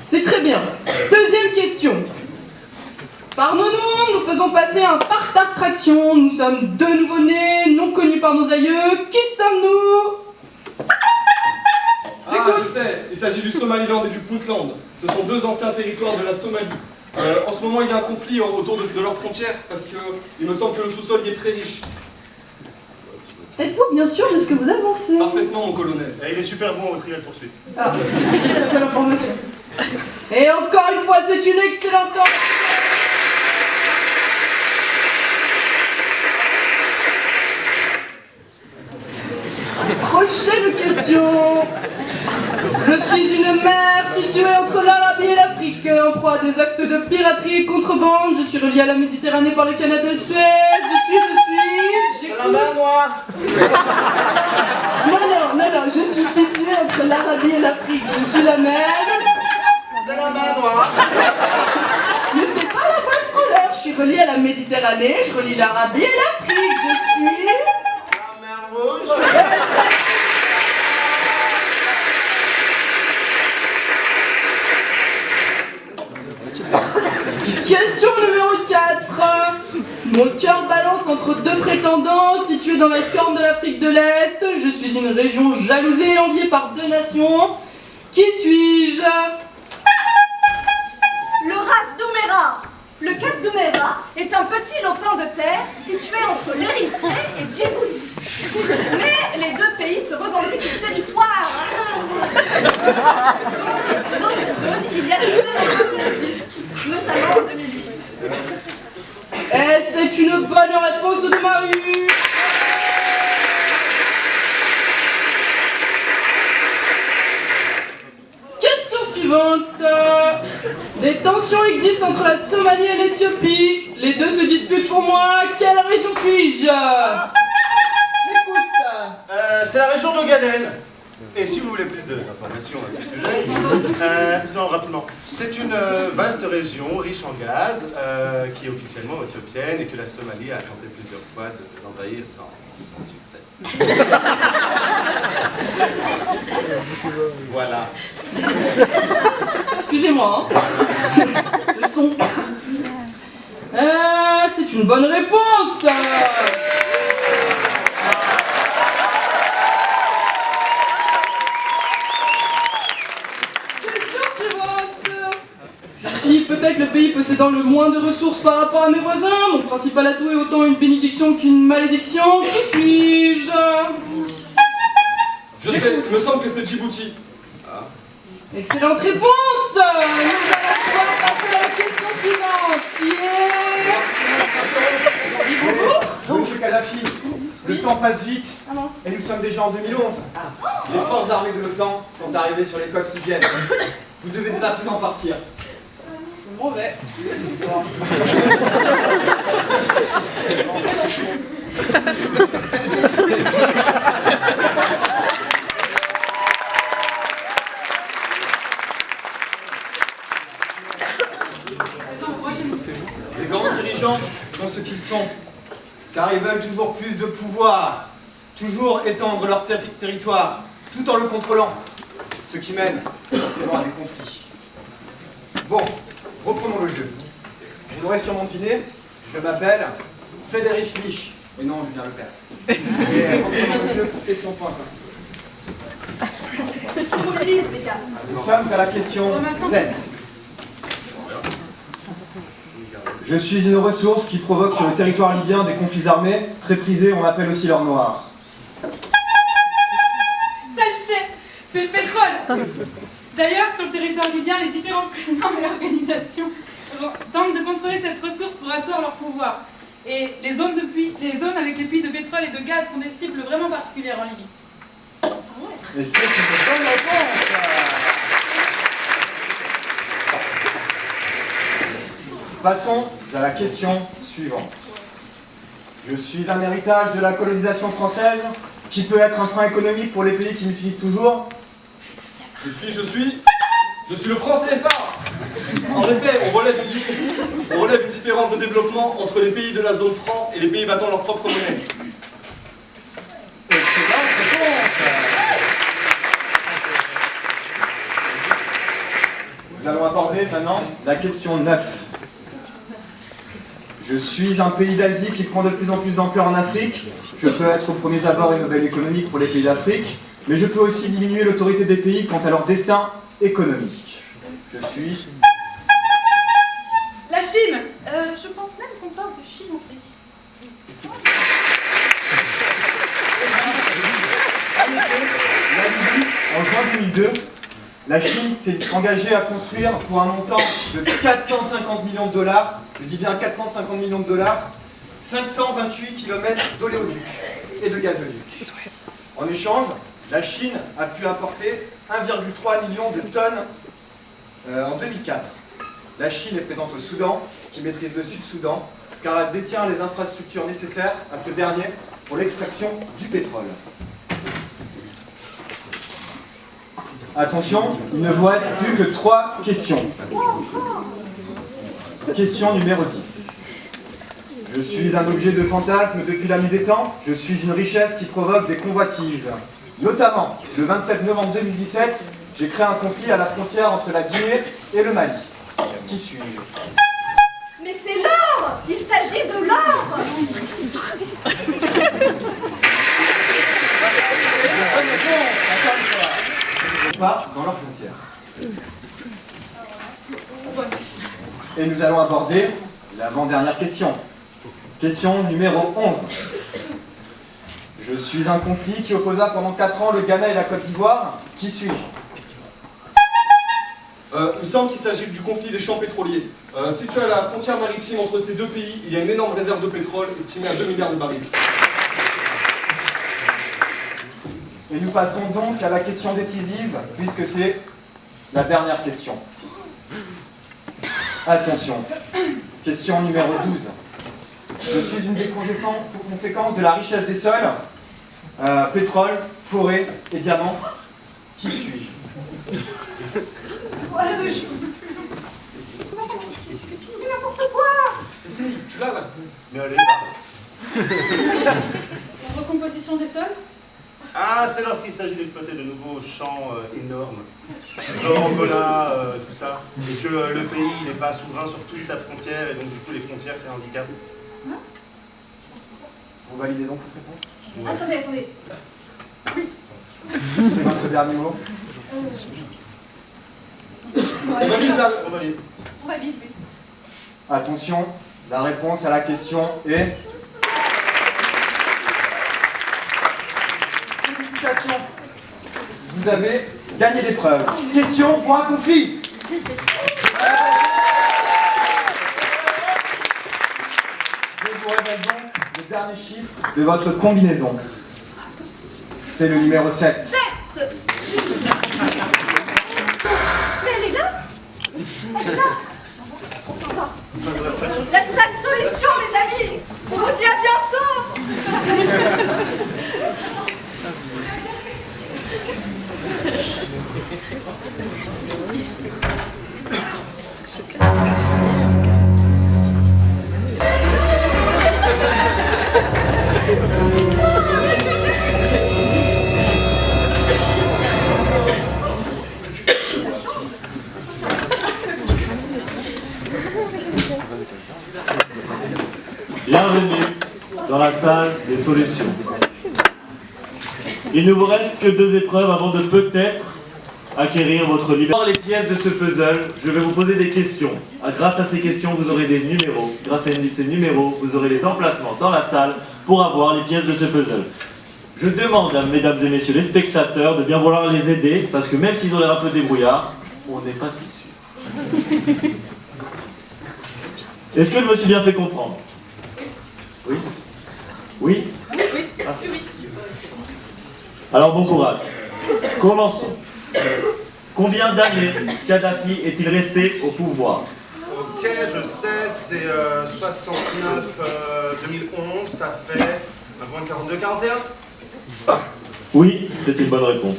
C'est très bien. Deuxième question. Par nos noms, nous faisons passer un parc d'attractions. Nous sommes deux nouveau-nés, non connus par nos aïeux. Qui sommes-nous? Ah, je sais, il s'agit du Somaliland et du Puntland. Ce sont deux anciens territoires de la Somalie. En ce moment, il y a un conflit autour de leurs frontières parce que il me semble que le sous-sol y est très riche. Êtes-vous bien sûr de ce que vous avancez? Parfaitement, mon colonel. Et il est super bon au trial poursuite. Ah, c'est l'information. Et encore une fois, c'est une excellente Prochaine question. Je suis une mer située entre l'Arabie et l'Afrique, en proie à des actes de piraterie et contrebande. Je suis reliée à la Méditerranée par le canal de Suez. J'ai la main noire. Non, je suis située entre l'Arabie et l'Afrique. Je suis la mer. C'est la main noire. Mais c'est pas la bonne couleur. Je suis reliée à la Méditerranée, je relie l'Arabie et l'Afrique. Je suis... la mer rouge. Question numéro 4. Mon cœur balance entre deux prétendants situés dans la corne de l'Afrique de l'Est. Je suis une région jalousée et enviée par deux nations. Qui suis-je? Le Ras Doumera. Le Cap Doumera est un petit lopin de terre situé entre l'Érythrée et Djibouti. Mais les deux pays se revendiquent le territoire. Donc, dans cette zone, il y a des conflits, notamment en 2008. Et c'est une bonne réponse de Marie. Question suivante. Des tensions existent entre la Somalie et l'Éthiopie. Les deux se disputent pour moi. Quelle région suis-je? C'est la région d'Ogaden. Et si vous voulez plus d'informations à ce sujet, non, rapidement. C'est une vaste région riche en gaz qui est officiellement éthiopienne et que la Somalie a tenté plusieurs fois d'envahir sans succès. Voilà. Excusez-moi. Le son. C'est une bonne réponse. Peut-être le pays possédant le moins de ressources par rapport à mes voisins. Mon principal atout est autant une bénédiction qu'une malédiction. Qui suis-je? Je sais, il me semble que c'est Djibouti. Excellente réponse. Nous allons pouvoir passer à la question suivante, qui est... Monsieur Kadhafi, le temps passe vite et nous sommes déjà en 2011. Les forces armées de l'OTAN sont arrivées sur les côtes libyennes. Vous devez dès à présent partir. Je m'en vais. Les grands dirigeants sont ce qu'ils sont, car ils veulent toujours plus de pouvoir, toujours étendre leur territoire, tout en le contrôlant, ce qui mène forcément à des conflits. Bon, reprenons le jeu. Vous l'aurez sûrement deviné, je m'appelle Frédéric Lich, et non Julien Lepers. Et reprenons le jeu pour question point. Nous sommes à la question 7. Je suis une ressource qui provoque sur le territoire libyen des conflits armés, très prisés, on appelle aussi l'or noir. Sachez, c'est le pétrole. D'ailleurs, sur le territoire libyen, les différents clans et organisations tentent de contrôler cette ressource pour asseoir leur pouvoir. Et les zones avec les puits de pétrole et de gaz sont des cibles vraiment particulières en Libye. Et c'est une bonne réponse. Passons à la question suivante. Je suis un héritage de la colonisation française, qui peut être un frein économique pour les pays qui m'utilisent toujours. Je suis le franc CFA. En effet, on relève une différence de développement entre les pays de la zone franc et les pays battant leur propre monnaie. Nous allons aborder maintenant la question 9. Je suis un pays d'Asie qui prend de plus en plus d'ampleur en Afrique. Je peux être au premier abord une aubaine économique pour les pays d'Afrique, mais je peux aussi diminuer l'autorité des pays quant à leur destin économique. Je suis... La Chine. Je pense même qu'on parle de Chine en Afrique. La Libye, en juin 2002, la Chine s'est engagée à construire pour un montant de 450 millions de dollars, je dis bien 450 millions de dollars, 528 km d'oléoduc et de gazoduc. En échange, la Chine a pu apporter 1,3 million de tonnes en 2004. La Chine est présente au Soudan, qui maîtrise le Sud-Soudan, car elle détient les infrastructures nécessaires à ce dernier pour l'extraction du pétrole. Attention, il ne vous reste plus que 3 questions. Question numéro 10. Je suis un objet de fantasme depuis la nuit des temps. Je suis une richesse qui provoque des convoitises. Notamment, le 27 novembre 2017, j'ai créé un conflit à la frontière entre la Guinée et le Mali. Qui suis-je? Mais c'est l'or! Il s'agit de l'or! Pas dans leurs frontières. Et nous allons aborder l'avant-dernière question. Question numéro 11. Je suis un conflit qui opposa pendant 4 ans le Ghana et la Côte d'Ivoire. Qui suis-je? Il me semble qu'il s'agit du conflit des champs pétroliers. Situé à la frontière maritime entre ces deux pays, il y a une énorme réserve de pétrole estimée à 2 milliards de barils. Et nous passons donc à la question décisive, puisque c'est la dernière question. Attention, question numéro 12. Je suis une des conséquences de la richesse des sols, pétrole, forêt et diamants. Qui suis-je? C'est n'importe quoi! Essaye, tu l'as là. Mais allez, là. Recomposition des sols. Ah, c'est lorsqu'il s'agit d'exploiter de nouveaux champs énormes, genre Angola, tout ça, et que le pays n'est pas souverain sur toute sa frontière, et donc du coup les frontières c'est un handicap. Vous validez donc cette réponse? Ouais. Attendez. Oui. C'est votre dernier mot? On valide. On valide, oui. Attention, la réponse à la question est... Félicitations, vous avez gagné l'épreuve. Question pour un conflit. Je vous révèle donc le dernier chiffre de votre combinaison. C'est le numéro 7. 7! Mais elle est là! Elle est là! On s'en va. La seule solution, mes amis! On vous dit à bientôt! Bienvenue dans la salle des solutions. Il ne vous reste que 2 épreuves avant de peut-être acquérir votre liberté. Pour les pièces de ce puzzle, je vais vous poser des questions. Grâce à ces questions, vous aurez des numéros. Grâce à ces numéros, vous aurez les emplacements dans la salle pour avoir les pièces de ce puzzle. Je demande à mesdames et messieurs les spectateurs de bien vouloir les aider, parce que même s'ils ont l'air un peu débrouillards, on n'est pas si sûr. Est-ce que je me suis bien fait comprendre? Oui? Oui? Ah. Alors bon courage. Commençons. Combien d'années Kadhafi est-il resté au pouvoir? Ok, je je sais, c'est 69 2011, ça fait un point 42, 41. Oui, c'est une bonne réponse.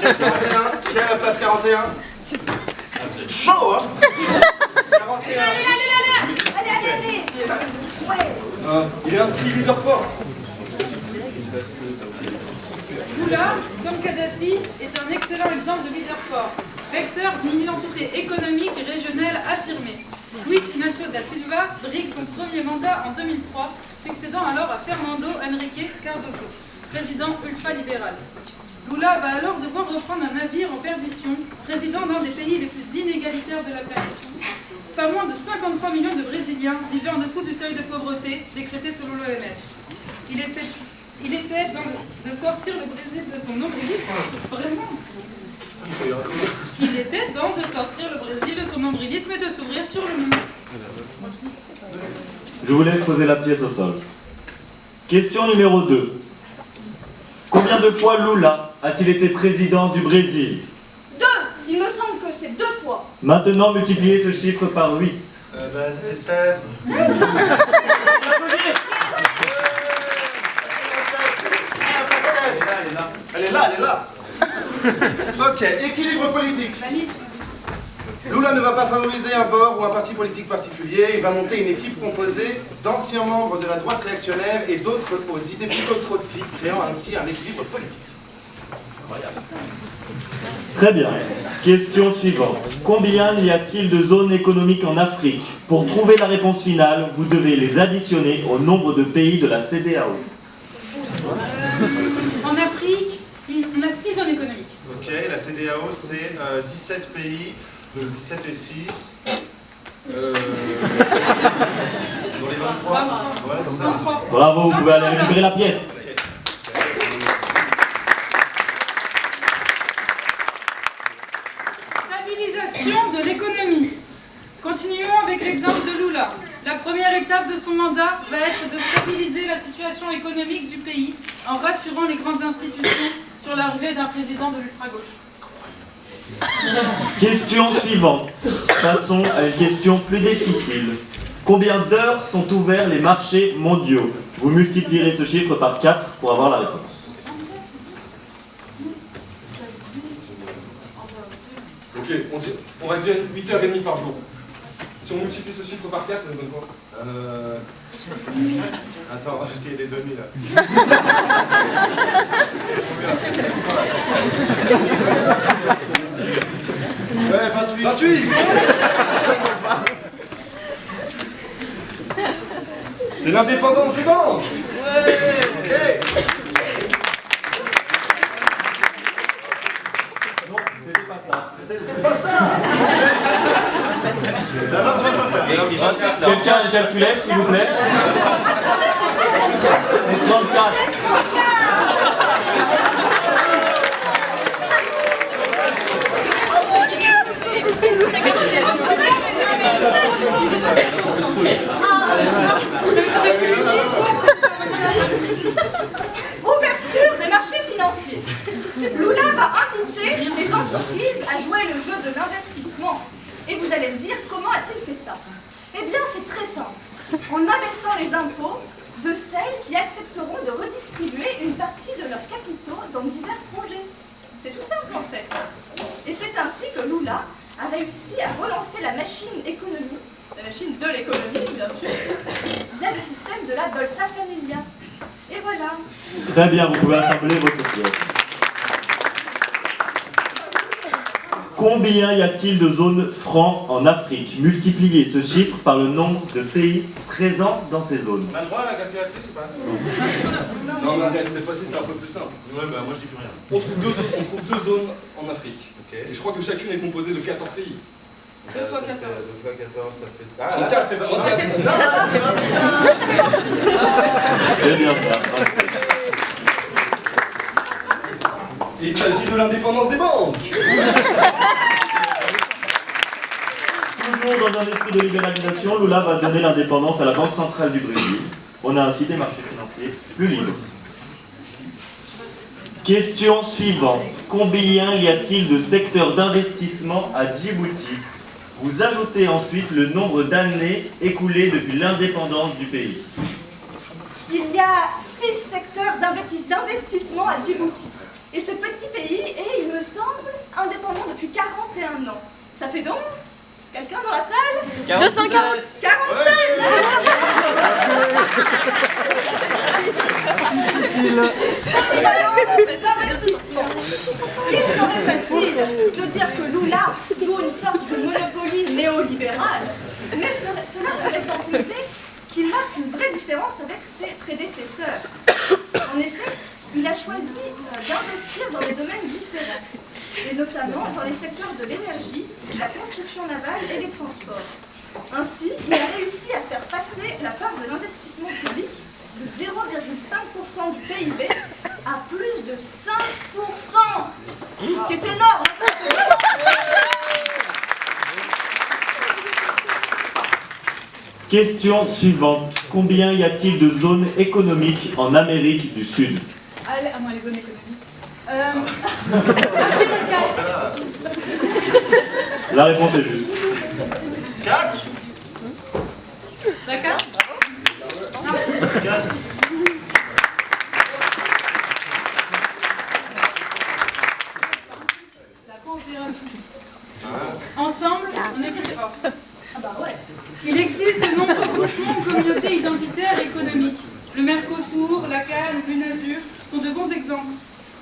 41, qui est à la place 41? C'est chaud, hein? 41. Allez. Il est inscrit leader fort. Lula, comme Kadhafi, est un excellent exemple de leader fort, vecteur d'une identité économique et régionale affirmée. Luis Inácio da Silva brigue son premier mandat en 2003, succédant alors à Fernando Henrique Cardoso, président ultralibéral. Lula va alors devoir reprendre un navire en perdition, président d'un des pays les plus inégalitaires de la planète. Pas moins de 53 millions de Brésiliens vivaient en dessous du seuil de pauvreté décrété selon l'OMS. Il était temps de sortir le Brésil de son nombrilisme. Vraiment. Il était temps de sortir le Brésil de son nombrilisme et de s'ouvrir sur le monde. Je vous laisse poser la pièce au sol. Question numéro 2. Combien de fois Lula a-t-il été président du Brésil? 2. Il me semble que c'est 2 fois. Maintenant, multipliez ce chiffre par 8. Ça fait 16. Elle est là. Ok, équilibre politique. Lula ne va pas favoriser un bord ou un parti politique particulier, il va monter une équipe composée d'anciens membres de la droite réactionnaire et d'autres aux idées plutôt trotskistes, créant ainsi un équilibre politique. Très bien. Question suivante. Combien y a-t-il de zones économiques en Afrique? Pour trouver la réponse finale, vous devez les additionner au nombre de pays de la CEDEAO. En Afrique, on a 6 zones économiques. Ok, la CEDEAO c'est 17 pays, 17 et 6. Dans les 23. Ouais, c'est ça. Bravo, vous pouvez aller récupérer la pièce. Stabilisation de l'économie. Continuons avec l'exemple de Lula. La première étape de son mandat va être de stabiliser la situation économique du pays en rassurant les grandes institutions sur l'arrivée d'un président de l'ultra-gauche. Question suivante. Passons à une question plus difficile. Combien d'heures sont ouverts les marchés mondiaux? Vous multiplierez ce chiffre par 4 pour avoir la réponse. Ok, on va dire 8h30 par jour. Si on multiplie ce chiffre par 4, ça nous donne quoi? Attends, parce qu'il y a des demi là. Ouais, 28. 28. C'est l'indépendance des banques. Ouais. Non, c'était pas ça. C'était pas ça. Quelqu'un a une calculette, s'il vous plaît? 34. Ouverture des marchés financiers. Lula va inviter les entreprises à jouer le jeu de l'investissement. Et vous allez me dire, comment a-t-il fait ça? Eh bien, c'est très simple. En abaissant les impôts de celles qui accepteront de redistribuer une partie de leurs capitaux dans divers projets. C'est tout simple en fait. Et c'est ainsi que Lula a réussi à relancer la machine économique, la machine de l'économie bien sûr, via le système de la Bolsa Familia. Et voilà. Très bien, vous pouvez assembler votre pièce. Combien y a-t-il de zones francs en Afrique? Multipliez ce chiffre par le nombre de pays présents dans ces zones. On a le droit à la calculatrice ou pas? Non, mais arrête, cette fois-ci c'est un peu plus simple. Ouais, bah moi je dis plus rien. On trouve deux zones en Afrique. Okay. Et je crois que chacune est composée de 14 pays. 2 fois 14. 2 fois 14, ça fait... Ah, là, ça fait 34. Non, ça fait C'est bien ça. Et il s'agit de l'indépendance des banques. Toujours dans un esprit de libéralisation, Lula va donner l'indépendance à la Banque centrale du Brésil. On a ainsi des marchés financiers plus libres. Question suivante. Combien y a-t-il de secteurs d'investissement à Djibouti? Vous ajoutez ensuite le nombre d'années écoulées depuis l'indépendance du pays. Il y a 6 secteurs d'investissement à Djibouti. Et ce petit pays est, il me semble, indépendant depuis 41 ans. Ça fait donc quelqu'un dans la salle 247. 47. Ces investissements. Il serait facile de dire que Lula joue une sorte de monopoly néolibéral, mais cela serait sans compter qu'il marque une vraie différence avec ses prédécesseurs. En effet, il a choisi d'investir dans des domaines différents, et notamment dans les secteurs de l'énergie, la construction navale et les transports. Ainsi, il a réussi à faire passer la part de l'investissement public de 0,5% du PIB à plus de 5%, ce qui est énorme. Question suivante. Combien y a-t-il de zones économiques en Amérique du Sud? Allez, à moi les zones économiques. La réponse est juste. 4. La 4. La Confédération. Ensemble, on est plus fort. Ah bah ouais. Il existe de nombreux groupements ou communautés identitaires et économiques. Le Mercosur, la CAN, l'UNASUR sont de bons exemples.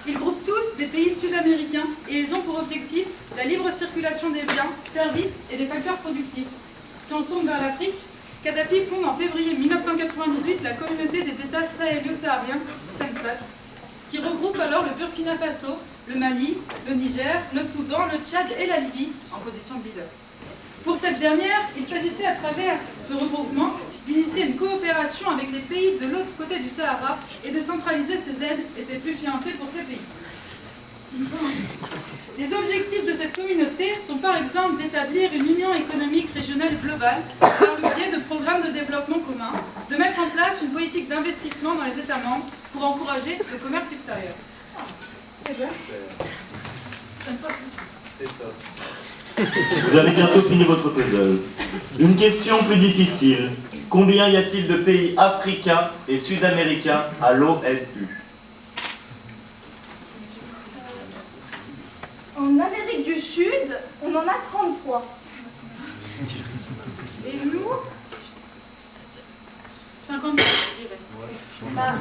Ils groupent tous des pays sud-américains et ils ont pour objectif la libre circulation des biens, services et des facteurs productifs. Si on se tourne vers l'Afrique, Kadhafi fonde en février 1998 la communauté des États sahélio-sahariens, SANSAT, qui regroupe alors le Burkina Faso, le Mali, le Niger, le Soudan, le Tchad et la Libye en position de leader. Pour cette dernière, il s'agissait à travers ce regroupement d'initier une coopération avec les pays de l'autre côté du Sahara et de centraliser ses aides et ses flux financiers pour ces pays. Les objectifs de cette communauté sont par exemple d'établir une union économique régionale globale par le biais de programmes de développement communs, de mettre en place une politique d'investissement dans les États membres pour encourager le commerce extérieur. C'est top. Vous avez bientôt fini votre puzzle. Une question plus difficile. Combien y a-t-il de pays africains et sud-américains à l'ONU? En Amérique du Sud, on en a 33. Et nous 50, je dirais. Bah,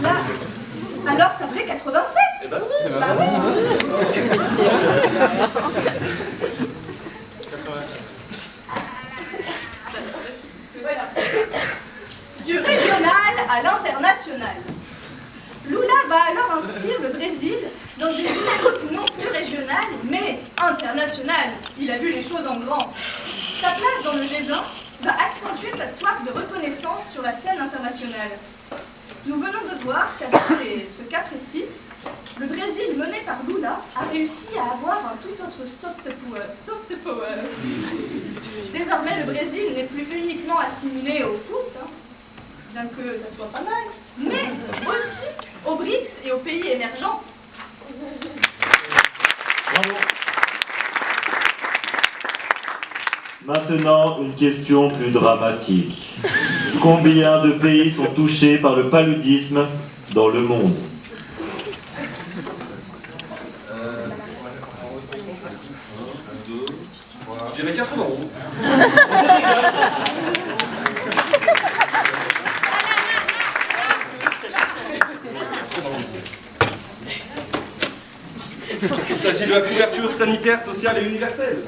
là, alors ça fait 87. Eh ben oui. Bah oui. Voilà. Du régional à l'international. Lula va alors inscrire le Brésil dans une dynamique non plus régionale, mais internationale. Il a vu les choses en grand. Sa place dans le G20 va accentuer sa soif de reconnaissance sur la scène internationale. Nous venons de voir qu'avec ce cas précis, le Brésil mené par Lula a réussi à avoir un tout autre soft power. Désormais, le Brésil n'est plus uniquement assimilé au foot, hein, bien que ça soit pas mal, mais aussi aux BRICS et aux pays émergents. Bravo. Maintenant, une question plus dramatique. Combien de pays sont touchés par le paludisme dans le monde? Je dirais 80 €. Il s'agit de la couverture sanitaire, sociale et universelle.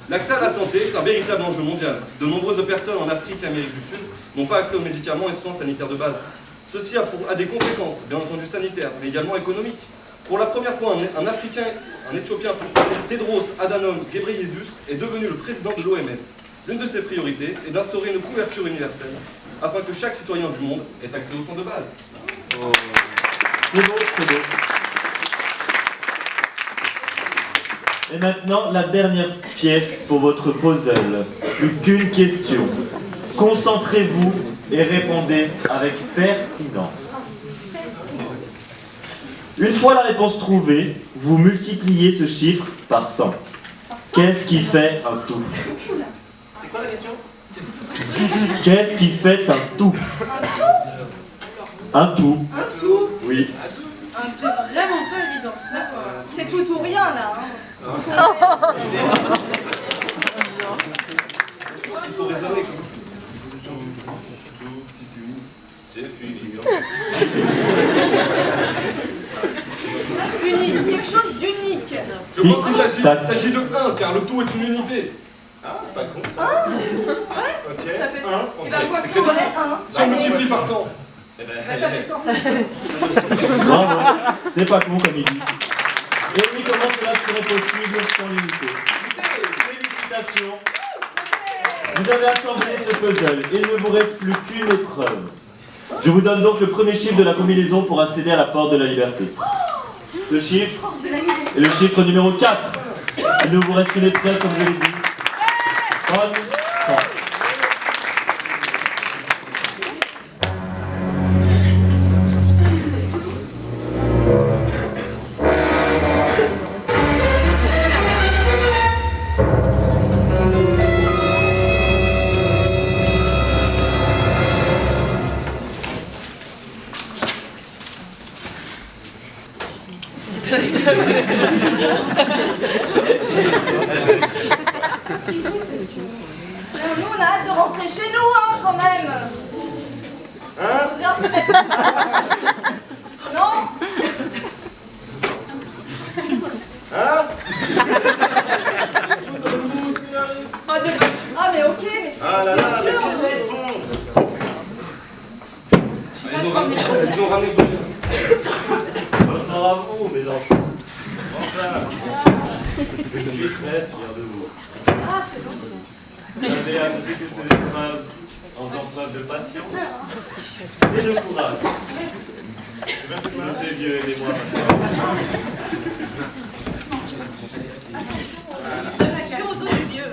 L'accès à la santé est un véritable enjeu mondial. De nombreuses personnes en Afrique et Amérique du Sud n'ont pas accès aux médicaments et soins sanitaires de base. Ceci a des conséquences, bien entendu sanitaires, mais également économiques. Pour la première fois, un Africain, un Éthiopien, Tedros Adhanom Ghebreyesus, est devenu le président de l'OMS. L'une de ses priorités est d'instaurer une couverture universelle afin que chaque citoyen du monde ait accès aux soins de base. Oh. C'est beau, c'est beau. Et maintenant, la dernière pièce pour votre puzzle. Plus qu'une question. Concentrez-vous et répondez avec pertinence. Une fois la réponse trouvée, vous multipliez ce chiffre par 100. Qu'est-ce qui fait un tout? C'est quoi la question? Qu'est-ce qui fait un tout? Un tout. Un tout? Oui. C'est vraiment pas évident. C'est tout ou rien là. Je pense qu'il faut raisonner comme c'est toujours tout, si c'est unique, c'est fini. Unique, quelque chose d'unique. Je pense qu'il s'agit de 1, car le tout est une unité. Ah, c'est pas con ça. Ouais. Ok. Ça fait 1. c'est la fois C'est que que tu as 1. si on multiplie par 100. Ça fait 100. Bravo. C'est pas con comme il dit. Et oui, comment cela serait possible sans l'unité? Félicitations. Vous avez assemblé ce puzzle. Il ne vous reste plus qu'une épreuve. Je vous donne donc le premier chiffre de la combinaison pour accéder à la porte de la liberté. Ce chiffre est le chiffre numéro 4. Il ne vous reste qu'une épreuve, comme je l'ai dit. Bonne chance. Nous, on a hâte de rentrer chez nous, hein, quand même. Hein? Non? Hein? Ah, mais ok, mais c'est Ah là là, mais dur, qu'est-ce ouais. qu'ils font? Ils ont ramené le bonheur. Bonsoir à vous, mes enfants. Bonsoir. Je suis très fier de vous. Ah, c'est gentil. Vous avez appris que ces épreuves en faisant preuve de patience et de courage. Vous vieux, aidez-moi. Sur le dos du vieux.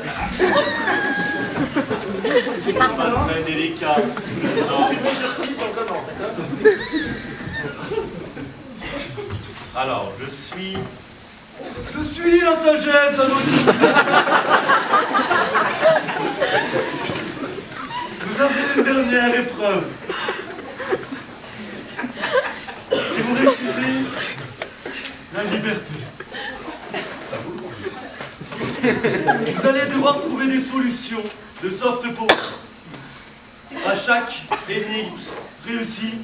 C'est pas très délicat. Tu mets sur 6, on commence, d'accord? Alors, je suis la sagesse à nos yeux. Vous avez une dernière épreuve. Si vous réussissez, la liberté. Ça vaut le coup. Vous allez devoir trouver des solutions de soft power. À chaque énigme réussie,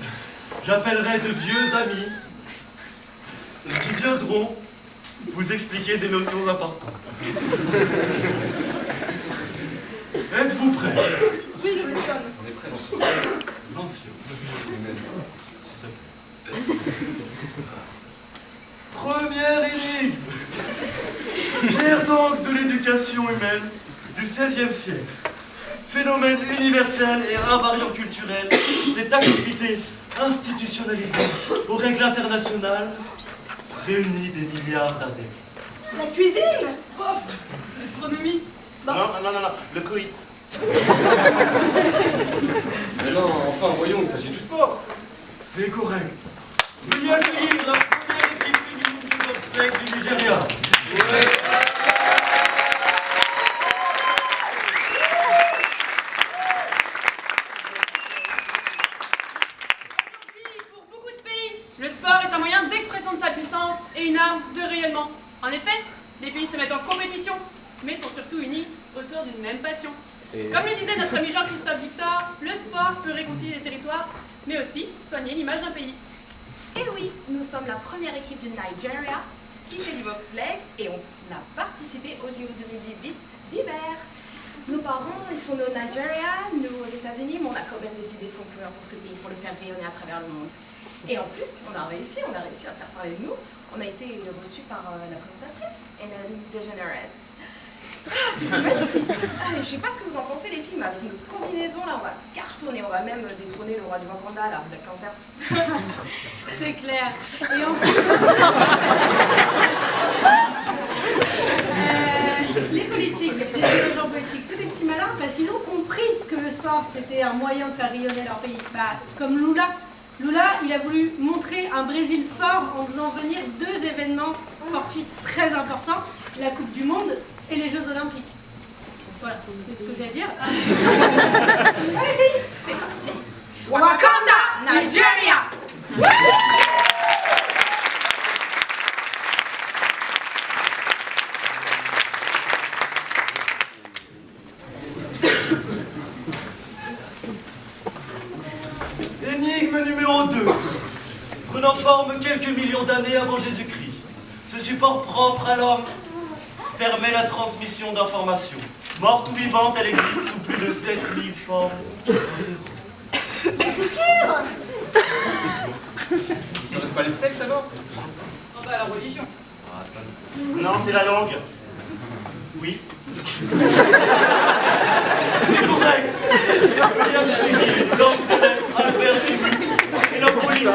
j'appellerai de vieux amis qui viendront vous expliquer des notions importantes. Êtes-vous prêts? Oui, nous le sommes. On est prêts, L'ancien. Première énigme. Gère donc de l'éducation humaine du XVIe siècle. Phénomène universel et invariant culturel, cette activité institutionnalisée aux règles internationales réunit des milliards d'adeptes. La cuisine? L'astronomie? Non, le coït. Mais non, enfin, voyons, il s'agit du sport. C'est correct. Veuillez accueillir la première équipe féminine de bobsleigh du Nigeria. Pour beaucoup de pays, le sport est un moyen d'expression de sa puissance et une arme de rayonnement. En effet, les pays se mettent en compétition, mais sont surtout unis autour d'une même passion. Comme le disait notre ami Jean-Christophe Victor, le sport peut réconcilier les territoires, mais aussi soigner l'image d'un pays. Et oui, nous sommes la première équipe du Nigeria qui fait du bobsleigh et on a participé aux JO 2018 d'hiver. Nos parents, ils sont nés au Nigeria, nous aux États-Unis, mais on a quand même des idées pour ce pays, pour le faire rayonner à travers le monde. Et en plus, on a réussi à faire parler de nous. On a été reçus par la présentatrice, Ellen DeGeneres. Ah, c'est magnifique. Ah, je sais pas ce que vous en pensez les filles, mais avec nos combinaisons là, on va cartonner, on va même détrôner le roi du Wakanda là, Black Panthers. C'est clair. Et en Les politiques, les dirigeants politiques, c'est des petits malins parce qu'ils ont compris que le sport c'était un moyen de faire rayonner leur pays. Bah, comme Lula. Lula, il a voulu montrer un Brésil fort en faisant venir 2 événements sportifs très importants, la Coupe du Monde et les Jeux Olympiques. Voilà, c'est ce que j'ai à dire. Allez filles, c'est parti. Wakanda, Nigeria. Énigme numéro 2. Prenant forme quelques millions d'années avant Jésus-Christ, ce support propre à l'homme permet la transmission d'informations. Morte ou vivante, elle existe sous plus de 7000 formes. L'écriture. Ça reste pas les sectes alors? Ah bah la religion. Ah, ça... Non, c'est la langue. Oui. C'est correct. William Twiggy, l'homme de lettres, Albert Camus et la politique.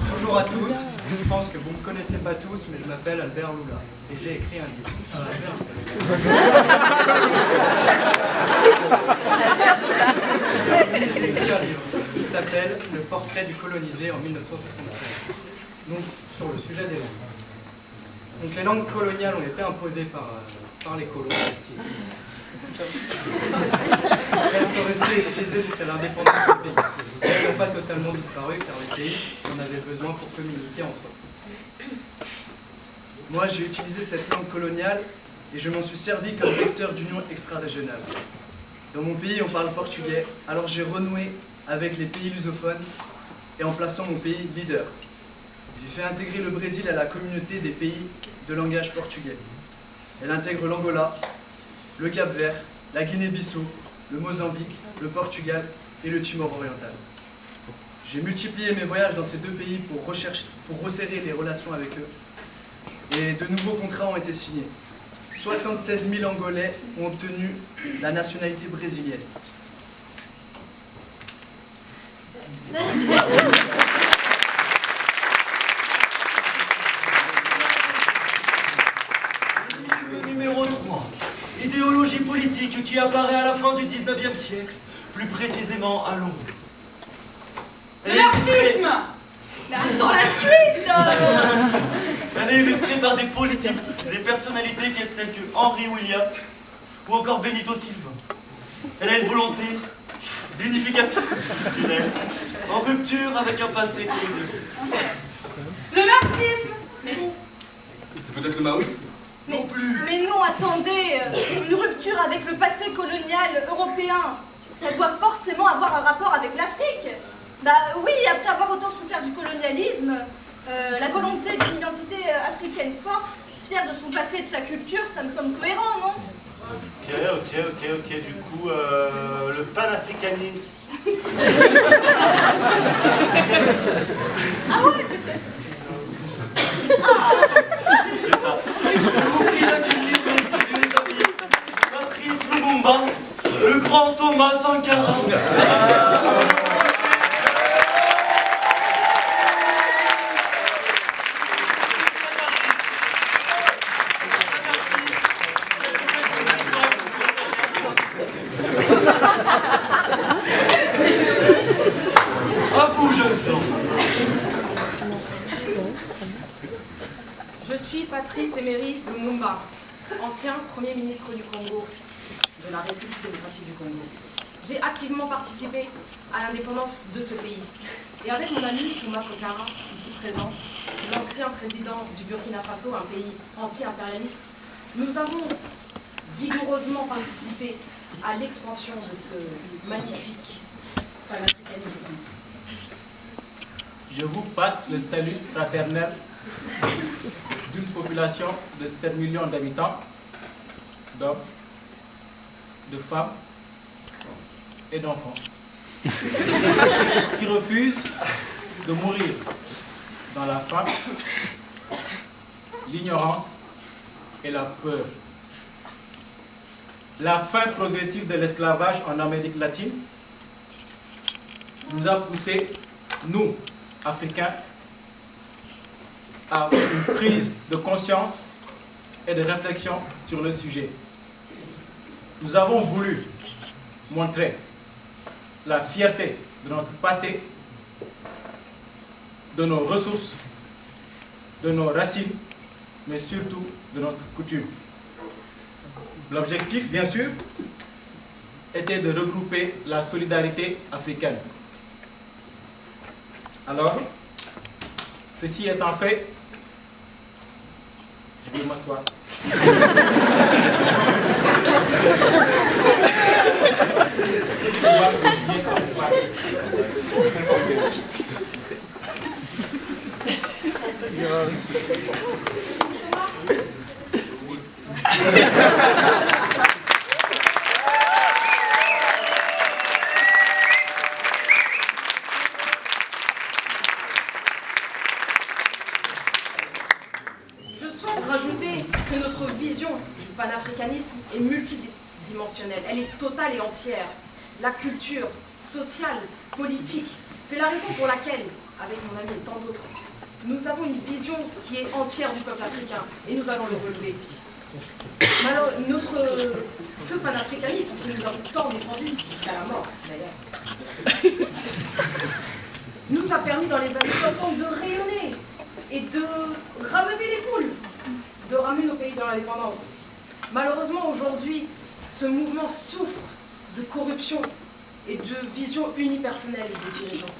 Bonjour à tous, je pense que vous ne me connaissez pas tous, mais je m'appelle Albert Lula et j'ai écrit un livre. J'ai écrit un livre qui s'appelle Le portrait du colonisé en 1973, donc sur le sujet des langues. Donc les langues coloniales ont été imposées par les colons. Elles sont restées utilisées jusqu'à l'indépendance du pays. Elles n'ont pas totalement disparu car les pays en avaient besoin pour communiquer entre eux. Moi, j'ai utilisé cette langue coloniale et je m'en suis servi comme vecteur d'union extra-régionale. Dans mon pays, on parle portugais, alors j'ai renoué avec les pays lusophones et en plaçant mon pays leader. J'ai fait intégrer le Brésil à la communauté des pays de langage portugais. Elle intègre l'Angola, le Cap-Vert, la Guinée-Bissau, le Mozambique, le Portugal et le Timor oriental. J'ai multiplié mes voyages dans ces 2 pays pour resserrer les relations avec eux. Et de nouveaux contrats ont été signés. 76 000 Angolais ont obtenu la nationalité brésilienne. Numéro 3. Idéologie politique qui apparaît à la fin du 19e siècle, plus précisément à Londres. Le marxisme. Dans la suite. Elle est illustrée par des politiques, des personnalités telles que Henry William ou encore Benito Silva. Elle a une volonté d'unification culturelle, en rupture avec un passé colonial. Le marxisme. C'est peut-être le maoïsme? Non plus. Mais non, attendez. Une rupture avec le passé colonial européen, ça doit forcément avoir un rapport avec l'Afrique. Bah oui, après avoir autant souffert du colonialisme, la volonté d'une identité africaine forte, fière de son passé et de sa culture, ça me semble cohérent, non? Ok. Du coup, le panafricanisme. Ah ouais, peut-être. C'est ça. Je vous prie d'accueillir mes amis, Patrice Lumumba, le grand Thomas Sankara. À vous, jeunes gens. Je suis Patrice Emery Lumumba, ancien Premier ministre du Congo, de la République démocratique du Congo. J'ai activement participé à l'indépendance de ce pays. Et avec mon ami Thomas Sankara, ici présent, l'ancien président du Burkina Faso, un pays anti-impérialiste, nous avons vigoureusement participé à l'expansion de ce magnifique panafricanisme. Je vous passe le salut fraternel d'une population de 7 millions d'habitants, d'hommes, de femmes et d'enfants, qui refusent de mourir dans la faim, l'ignorance et la peur. La fin progressive de l'esclavage en Amérique latine nous a poussé, nous, Africains, à une prise de conscience et de réflexion sur le sujet. Nous avons voulu montrer la fierté de notre passé, de nos ressources, de nos racines, mais surtout de notre coutume. L'objectif, bien sûr, était de regrouper la solidarité africaine. Alors, ceci étant fait, je vais m'asseoir. Je souhaite rajouter que notre vision du panafricanisme est multidimensionnelle, elle est totale et entière. La culture, sociale, politique, c'est la raison pour laquelle, avec mon ami et tant d'autres, nous avons une vision qui est entière du peuple africain et nous allons le relever. Alors, ce panafricanisme que nous avons tant défendu, jusqu'à la mort d'ailleurs, nous a permis dans les années 60 de rayonner et de ramener les foules, de ramener nos pays dans l'indépendance. Malheureusement, aujourd'hui, ce mouvement souffre de corruption et de vision unipersonnelle des dirigeants.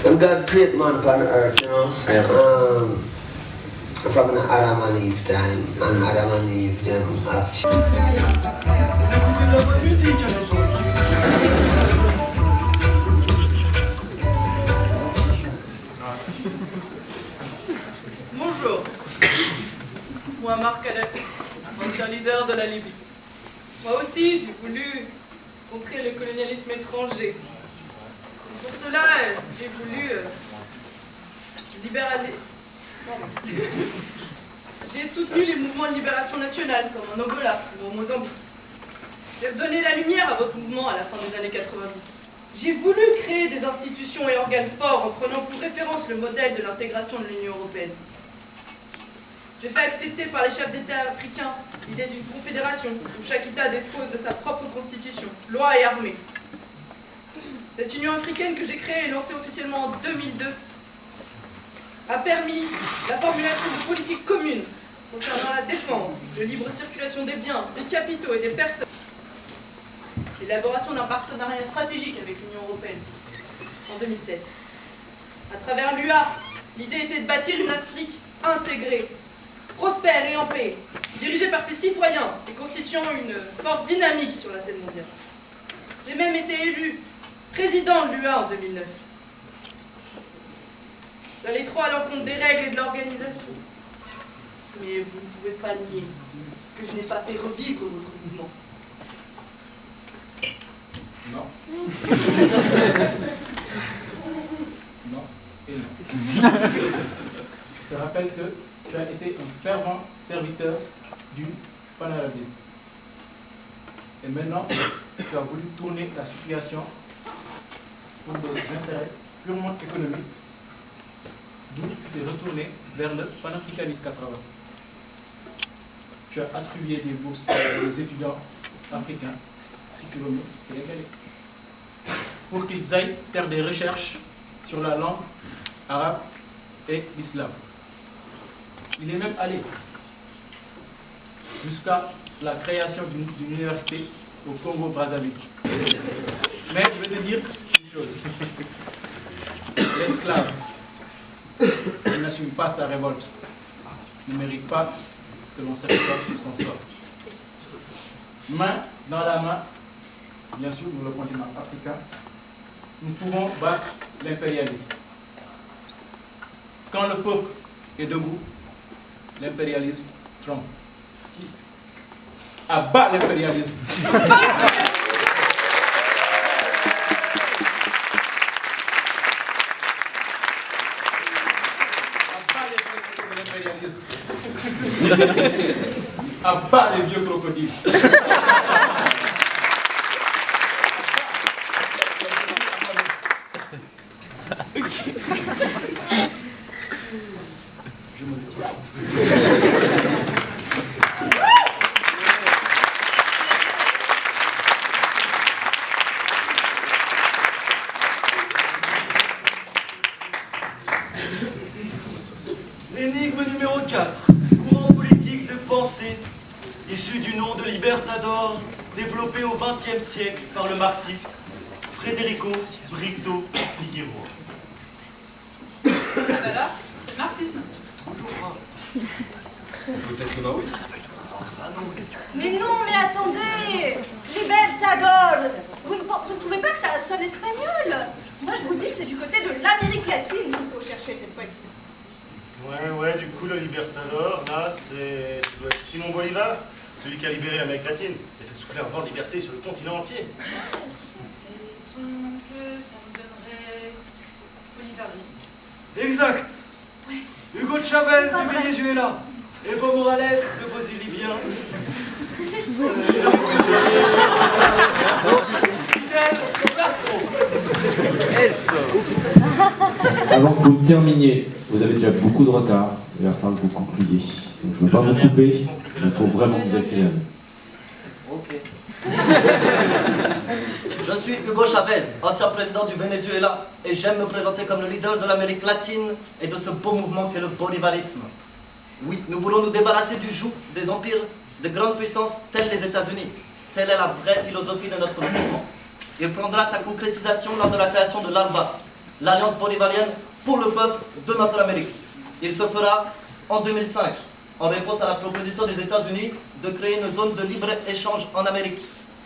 And God created man upon earth, you know. From the Adam and Eve time, and Adam and Eve them have Bonjour, moi Marc Kadhafi, ancien leader de la Libye. Moi aussi, j'ai voulu contrer le colonialisme étranger. Et pour cela, j'ai voulu libéraler. J'ai soutenu les mouvements de libération nationale, comme en Angola ou au Mozambique. J'ai donné la lumière à votre mouvement à la fin des années 90. J'ai voulu créer des institutions et organes forts en prenant pour référence le modèle de l'intégration de l'Union européenne. J'ai fait accepter par les chefs d'État africains l'idée d'une confédération où chaque État dispose de sa propre constitution, loi et armée. Cette Union africaine que j'ai créée et lancée officiellement en 2002 a permis la formulation de politiques communes concernant la défense, la libre circulation des biens, des capitaux et des personnes, l'élaboration d'un partenariat stratégique avec l'Union européenne en 2007. À travers l'UA, l'idée était de bâtir une Afrique intégrée, prospère et en paix, dirigée par ses citoyens et constituant une force dynamique sur la scène mondiale. J'ai même été élu président de l'UA en 2009. J'allais trop à l'encontre des règles et de l'organisation. Mais vous ne pouvez pas nier que je n'ai pas fait revivre votre mouvement. Non. Non et non. Je te rappelle que tu as été un fervent serviteur du panarabisme. Et maintenant, tu as voulu tourner la situation pour des intérêts purement économiques, d'où tu t'es retourné vers le panafricanisme 80. Tu as attribué des bourses aux étudiants africains, si tu veux mieux, c'est légalé, pour qu'ils aillent faire des recherches sur la langue arabe et l'islam. Il est même allé jusqu'à la création d'une université au Congo-Brazzaville. Mais je vais te dire une chose. L'esclave qui n'assume pas sa révolte ne mérite pas que l'on s'accorde sur son sort. Main dans la main, bien sûr, nous le continent africain, nous pouvons battre l'impérialisme. Quand le peuple est debout, l'impérialisme tremble. Abat l'impérialisme. Abat les vieux crocodiles. Je me le dis. L'énigme numéro 4. Courant politique de pensée, issu du nom de Libertador, développé au XXe siècle par le marxiste Federico Brito Figueroa. Ah bah là, c'est le marxisme. C'est peut-être le maoïsme. Mais non, mais attendez! Libertador! Vous ne trouvez pas que ça sonne espagnol? Moi, je vous dis que c'est du côté de l'Amérique latine qu'il faut chercher cette fois-ci. Ouais, du coup, le Libertador, là, ça doit être Simon Bolivar, celui qui a libéré l'Amérique latine. Il a fait souffler un vent de liberté sur le continent entier. Donc, ça nous donnerait bolivarisme. Exact. Hugo Chavez du Venezuela. Evo Morales, le Brésilien. Fidel Castro. Avant que vous terminiez, vous avez déjà beaucoup de retard. Il va falloir que vous concluiez. Donc je ne veux pas vous couper, mais il faut vraiment vous accélérer. Ok. Je suis Hugo Chavez, ancien président du Venezuela, et j'aime me présenter comme le leader de l'Amérique latine et de ce beau mouvement qu'est le bolivarisme. Oui, nous voulons nous débarrasser du joug des empires de grandes puissances telles les États-Unis. Telle est la vraie philosophie de notre mouvement. Il prendra sa concrétisation lors de la création de l'ALBA, l'Alliance bolivarienne pour le peuple de notre Amérique. Il se fera en 2005, en réponse à la proposition des États-Unis de créer une zone de libre-échange en Amérique.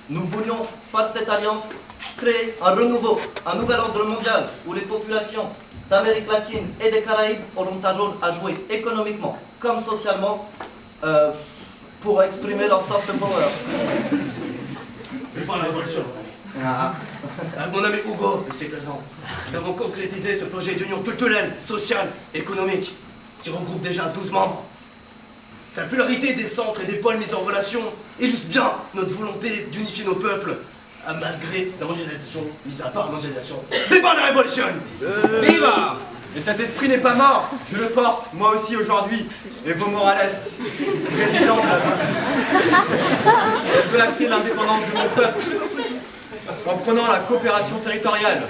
Nous voulions, par cette alliance, créer un renouveau, un nouvel ordre mondial où les populations d'Amérique latine et des Caraïbes auront un rôle à jouer économiquement comme socialement pour exprimer leur soft power. Mon ami Hugo, c'est présent. Nous avons concrétisé ce projet d'union culturelle, sociale et économique qui regroupe déjà 12 membres. Sa pluralité des centres et des pôles mis en relation illustre bien notre volonté d'unifier nos peuples malgré la mondialisation, mise à part la mondialisation. Viva la révolution! Viva! Et cet esprit n'est pas mort, je le porte, moi aussi aujourd'hui. Evo Morales, président de la Je veux acter l'indépendance de mon peuple en prenant la coopération territoriale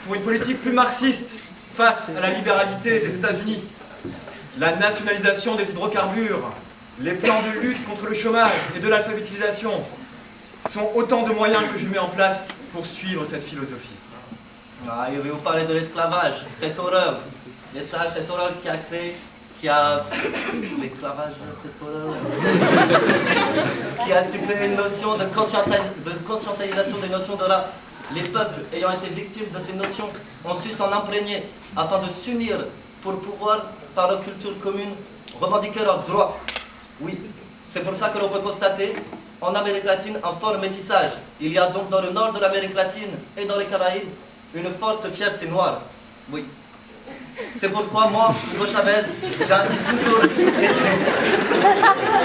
pour une politique plus marxiste face à la libéralité des États-Unis, la nationalisation des hydrocarbures, les plans de lutte contre le chômage et de l'alphabétisation sont autant de moyens que je mets en place pour suivre cette philosophie. Ah, je vais vous parler de l'esclavage, cette horreur. L'esclavage, cette horreur qui a créé, l'esclavage, cette horreur, qui a supprimé une notion de conscientisation des notions de race. Les peuples ayant été victimes de ces notions ont su s'en imprégner afin de s'unir pour pouvoir, par leur culture commune, revendiquer leurs droits. Oui, c'est pour ça que l'on peut constater en Amérique latine un fort métissage. Il y a donc dans le nord de l'Amérique latine et dans les Caraïbes une forte fierté noire. Oui. C'est pourquoi moi, Hugo Chavez, j'ai ainsi toujours été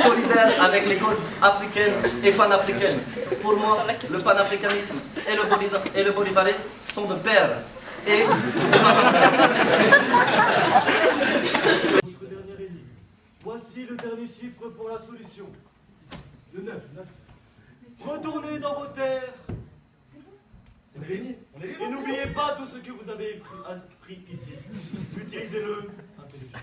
solidaire avec les causes africaines et panafricaines. Pour moi, le panafricanisme et le bolivarisme sont de pair. Et c'est pas Voici le dernier chiffre pour la solution. Le 9. Retournez dans vos terres. C'est gagné. Et n'oubliez pas tout ce que vous avez appris ici. Utilisez-le intelligemment.